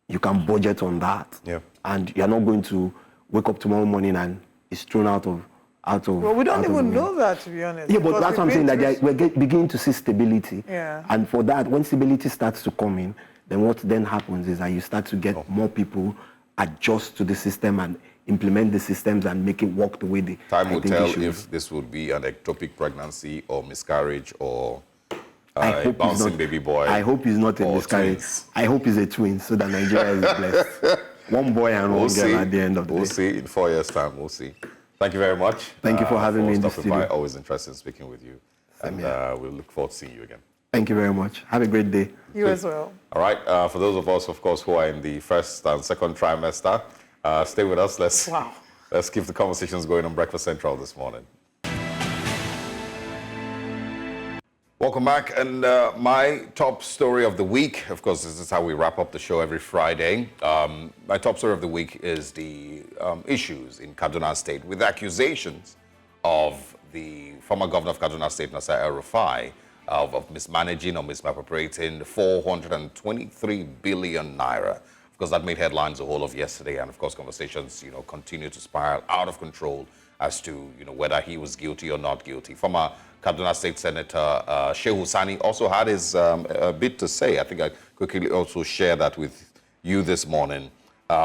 You can budget on that. Yeah. And you're not going to wake up tomorrow morning and it's thrown out of. Well, we don't even know that, to be honest. Yeah, but that's what I'm saying, that we're beginning to see stability. Yeah. And for that, when stability starts to come in, then what then happens is that you start to get more people adjust to the system and implement the systems and make it work the way they Time will tell if this would be an ectopic pregnancy or miscarriage or a bouncing baby boy. I hope he's not a miscarriage. Twins. I hope he's a twin so that Nigeria is blessed. One boy and one girl at the end of the day. We'll see in 4 years' time. We'll see. Thank you very much. Thank you for having me in the stopping by. studio. Always interested in speaking with you. And we'll look forward to seeing you again. Thank you very much. Have a great day. You as well. All right. For those of us, of course, who are in the first and second trimester, stay with us. Let's keep the conversations going on Breakfast Central this morning. Welcome back. And my top story of the week, of course, this is how we wrap up the show every Friday. My top story of the week is the issues in Kaduna State with accusations of the former governor of Kaduna State, Nasir El-Rufai, of mismanaging or misappropriating 423 billion naira. Of course, that made headlines the whole of yesterday, and of course, conversations, continue to spiral out of control as to, whether he was guilty or not guilty. Former Kaduna State Senator Shehu Sani also had his bit to say. I think I quickly also share that with you this morning.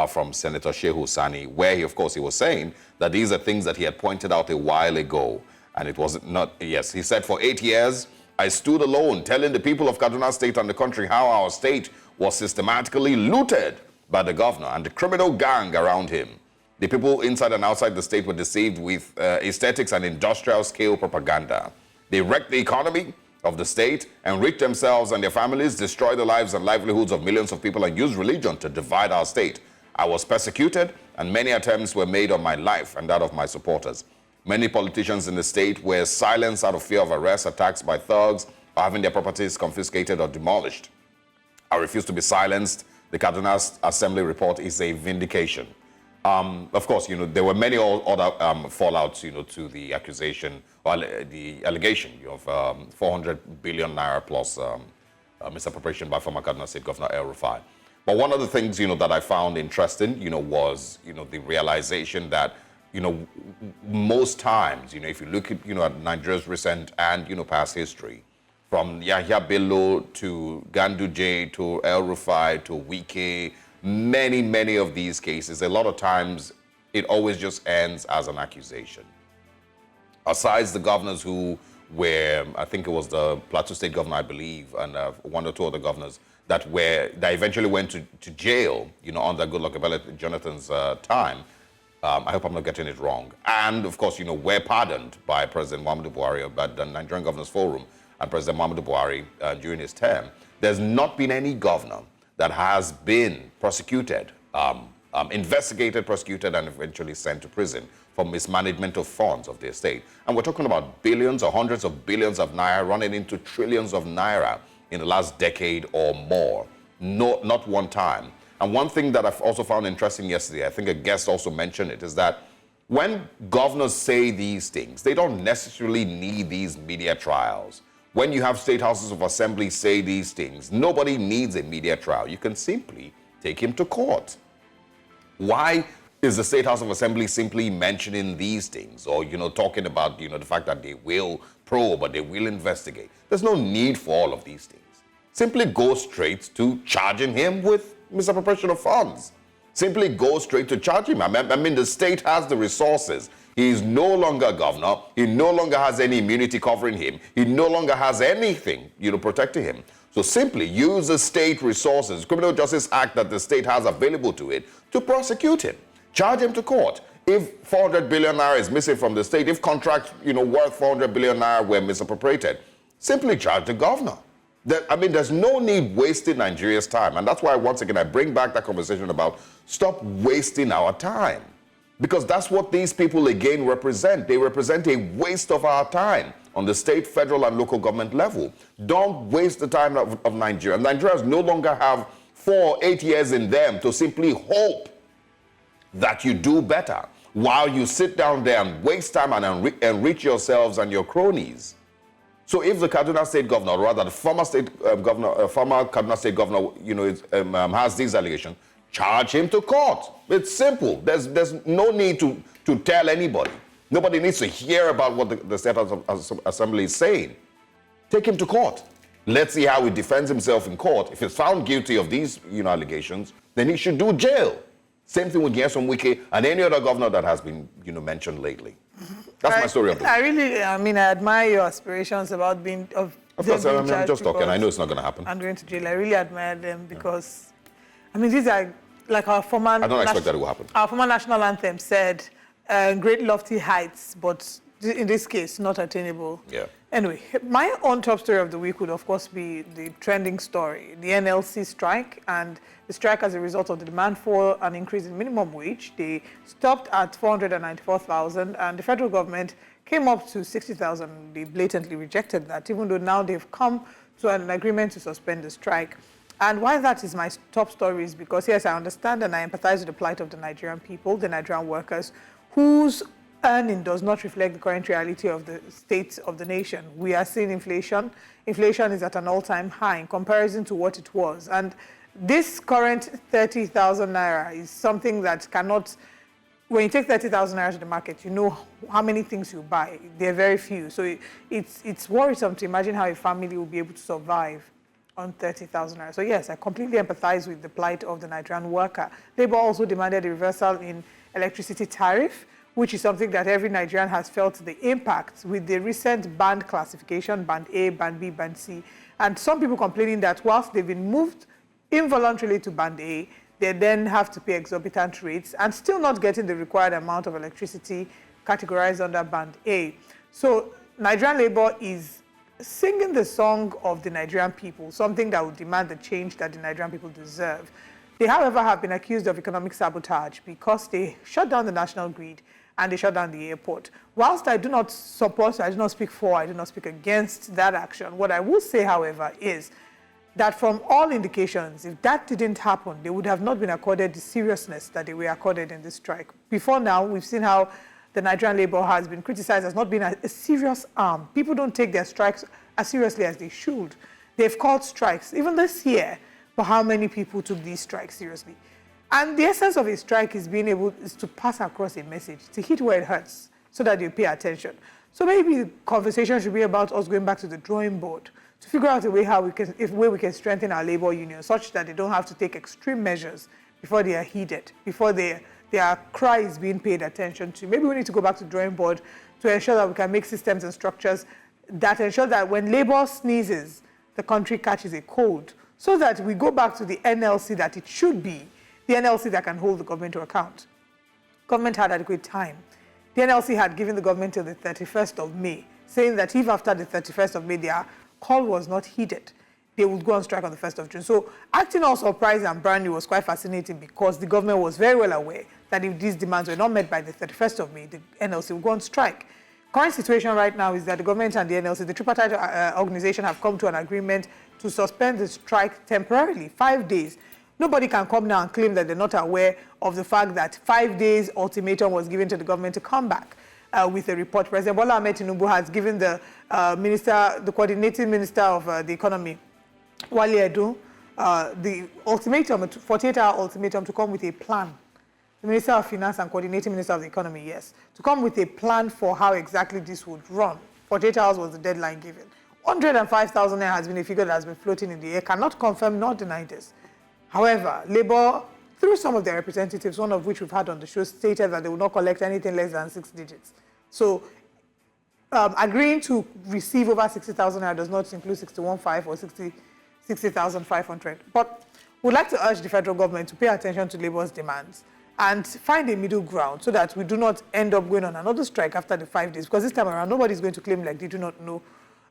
from Senator Shehu Sani, where he was saying that these are things that he had pointed out a while ago. And it was not, yes, he said, for 8 years, I stood alone telling the people of Kaduna State and the country how our state was systematically looted by the governor and the criminal gang around him. The people inside and outside the state were deceived with aesthetics and industrial scale propaganda. They wrecked the economy of the state, enriched themselves and their families, destroyed the lives and livelihoods of millions of people, and used religion to divide our state. I was persecuted, and many attempts were made on my life and that of my supporters. Many politicians in the state were silenced out of fear of arrest, attacks by thugs, or having their properties confiscated or demolished. I refuse to be silenced. The Kaduna Assembly report is a vindication. Of course, there were many other fallouts, to the accusation or the allegation of 400 billion naira plus misappropriation by former Kaduna State Governor El Rufai. But one of the things, that I found interesting, was, the realization that, most times, if you look at, at Nigeria's recent and, past history, from Yahya Bello to Ganduje to El Rufai to Wike, many of these cases, a lot of times, it always just ends as an accusation. Aside the governors who were, I think it was the Plateau State governor, I believe, and one or two other governors that eventually went to jail, under Goodluck Ebele Jonathan's time. I hope I'm not getting it wrong. And of course, were pardoned by President Muhammadu Buhari, by the Nigerian Governors Forum and President Muhammadu Buhari during his term. There's not been any governor that has been prosecuted, investigated, prosecuted, and eventually sent to prison for mismanagement of funds of the estate. And we're talking about billions or hundreds of billions of naira running into trillions of naira in the last decade or more. No, not one time. And one thing that I've also found interesting yesterday, I think a guest also mentioned it, is that when governors say these things, they don't necessarily need these media trials. When you have state houses of assembly say these things, nobody needs a media trial. You can simply take him to court. Why is the State House of Assembly simply mentioning these things or, talking about, the fact that they will probe or they will investigate? There's no need for all of these things. Simply go straight to charging him with misappropriation of funds. Simply go straight to charge him. I mean, the state has the resources. He is no longer a governor. He no longer has any immunity covering him. He no longer has anything, protecting him. So simply use the state resources, Criminal Justice Act that the state has available to it, to prosecute him. Charge him to court. If 400 billion naira is missing from the state, if contracts, worth 400 billion naira were misappropriated, simply charge the governor. There's no need wasting Nigeria's time. And that's why, once again, I bring back that conversation about stop wasting our time. Because that's what these people, again, represent. They represent a waste of our time on the state, federal, and local government level. Don't waste the time of Nigeria. Nigerians no longer have 4 or 8 years in them to simply hope that you do better while you sit down there and waste time and enrich yourselves and your cronies. So if the Kaduna State Governor, or rather the former Kaduna State Governor, has these allegations, charge him to court. It's simple. There's no need to tell anybody. Nobody needs to hear about what the State Assembly is saying. Take him to court. Let's see how he defends himself in court. If he's found guilty of these, allegations, then he should do jail. Same thing with Nyesom Wike and any other governor that has been, mentioned lately. That's my story of it. I admire your aspirations about being of course, I'm just talking. I know it's not going to happen. And going to jail. I really admire them because, these are like our former. I don't expect that it will happen. Our former national anthem said, "Great lofty heights, but in this case, not attainable." Yeah. Anyway, my own top story of the week would, of course, be the trending story, the NLC strike, and the strike as a result of the demand for an increase in minimum wage. They stopped at 494,000, and the federal government came up to 60,000. They blatantly rejected that, even though now they've come to an agreement to suspend the strike. And why that is my top story is because, yes, I understand and I empathize with the plight of the Nigerian people, the Nigerian workers, whose earning does not reflect the current reality of the state of the nation. We are seeing inflation. Inflation is at an all-time high in comparison to what it was. And this current 30,000 naira is something that cannot, when you take 30,000 naira to the market, you know how many things you buy. They're very few. So it's worrisome to imagine how a family will be able to survive. on 30,000 naira. So yes, I completely empathize with the plight of the Nigerian worker. Labour also demanded a reversal in electricity tariff, which is something that every Nigerian has felt the impact with the recent band classification, band A, band B, band C. And some people complaining that whilst they've been moved involuntarily to band A, they then have to pay exorbitant rates and still not getting the required amount of electricity categorized under band A. So Nigerian Labour is singing the song of the Nigerian people, something that would demand the change that the Nigerian people deserve. They, however, have been accused of economic sabotage because they shut down the national grid and they shut down the airport. Whilst I do not support, I do not speak for, I do not speak against that action, what I will say, however, is that from all indications, if that didn't happen, they would have not been accorded the seriousness that they were accorded in this strike. Before now, we've seen how the Nigerian Labour has been criticized as not being a serious arm. People don't take their strikes as seriously as they should. They've called strikes, even this year, but how many people took these strikes seriously? And the essence of a strike is to pass across a message, to hit where it hurts, so that you pay attention. So maybe the conversation should be about us going back to the drawing board to figure out a way how we can strengthen our labor union such that they don't have to take extreme measures before they are heeded, before their cry is being paid attention to. Maybe we need to go back to the drawing board to ensure that we can make systems and structures that ensure that when labor sneezes, the country catches a cold, so that we go back to the NLC that it should be, the NLC that can hold the government to account. Government had adequate time. The NLC had given the government till the 31st of May, saying that if after the 31st of May their call was not heeded, they would go on strike on the 1st of June. So acting all surprised and brand new was quite fascinating because the government was very well aware that if these demands were not met by the 31st of May, the NLC would go on strike. Current situation right now is that the government and the NLC, the tripartite organization, have come to an agreement to suspend the strike temporarily, 5 days. Nobody can come now and claim that they're not aware of the fact that 5 days ultimatum was given to the government to come back with a report. President Bola Ahmed Tinubu has given the coordinating minister of the economy, Wale Edun, the ultimatum, a 48-hour ultimatum to come with a plan. The Minister of Finance and Coordinating Minister of the Economy, yes, to come with a plan for how exactly this would run. 48 hours was the deadline given. 105,000 naira has been a figure that has been floating in the air, cannot confirm nor deny this. However, Labour, through some of their representatives, one of which we've had on the show, stated that they will not collect anything less than 6 digits. So agreeing to receive over 60,000 naira does not include 61,500 or 60,500. But we'd like to urge the federal government to pay attention to Labour's demands and find a middle ground so that we do not end up going on another strike after the 5 days. Because this time around, nobody's going to claim like they do not know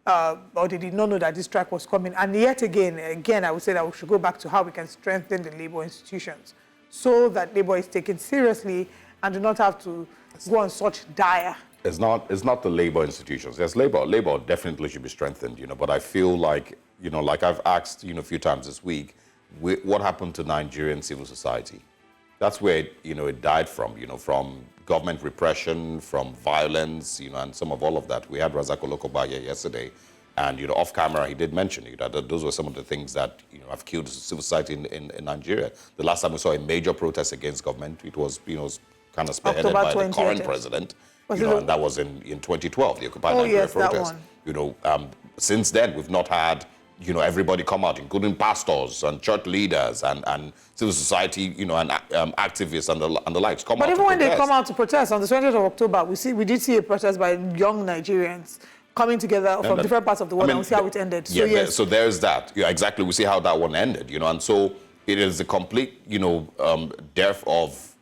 or they did not know that this strike was coming. And yet again, I would say that we should go back to how we can strengthen the labor institutions so that labor is taken seriously and do not have to go on such dire. It's not the labor institutions. Yes, labor definitely should be strengthened, but I feel like, like I've asked, a few times this week, what happened to Nigerian civil society? That's where, it died from government repression, from violence, and some of all of that. We had Razak Olokoba here yesterday, and, off camera, he did mention that those were some of the things that, have killed civil society in Nigeria. The last time we saw a major protest against government, it was, kind of spearheaded by the current president, and that was in 2012, the Occupy Nigeria protest. Since then, we've not had everybody come out, including pastors and church leaders and civil society, and activists and the likes come out. But even when they come out to protest on the 20th of October, we did see a protest by young Nigerians coming together from different parts of the world, and we see how it ended. Yeah, so, yes. So there's that. Yeah, exactly. We see how that one ended, and so it is a complete, dearth of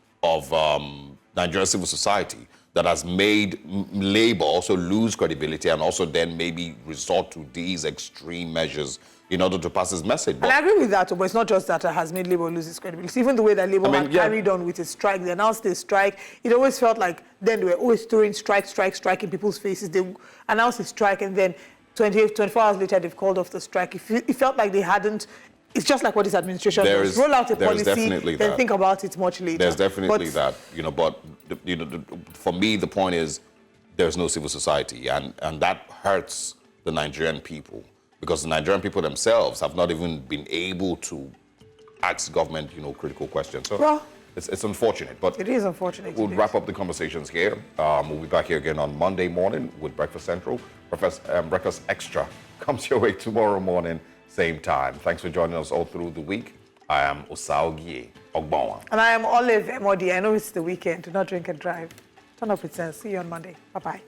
Nigerian civil society that has made labor also lose credibility and also then maybe resort to these extreme measures in order to pass its message. And I agree with that, but it's not just that it has made labor lose its credibility. Even the way that labor had carried on with its strike, they announced a strike, it always felt like then they were always throwing strike in people's faces. They announced a strike and then 24 hours later they've called off the strike. It felt like they hadn't. It's just like what this administration does. Roll out a policy, then think about it much later. There's definitely that, but for me, the point is there's no civil society, and that hurts the Nigerian people because the Nigerian people themselves have not even been able to ask government, critical questions. So it's unfortunate, but it is unfortunate. We'll wrap up the conversations here. We'll be back here again on Monday morning with Breakfast Central. Breakfast Extra comes your way tomorrow morning, same time. Thanks for joining us all through the week. I am Osaogie Ogbonwa. And I am Olive Emodi. I know it's the weekend. Do not drink and drive. Turn up with sense. See you on Monday. Bye-bye.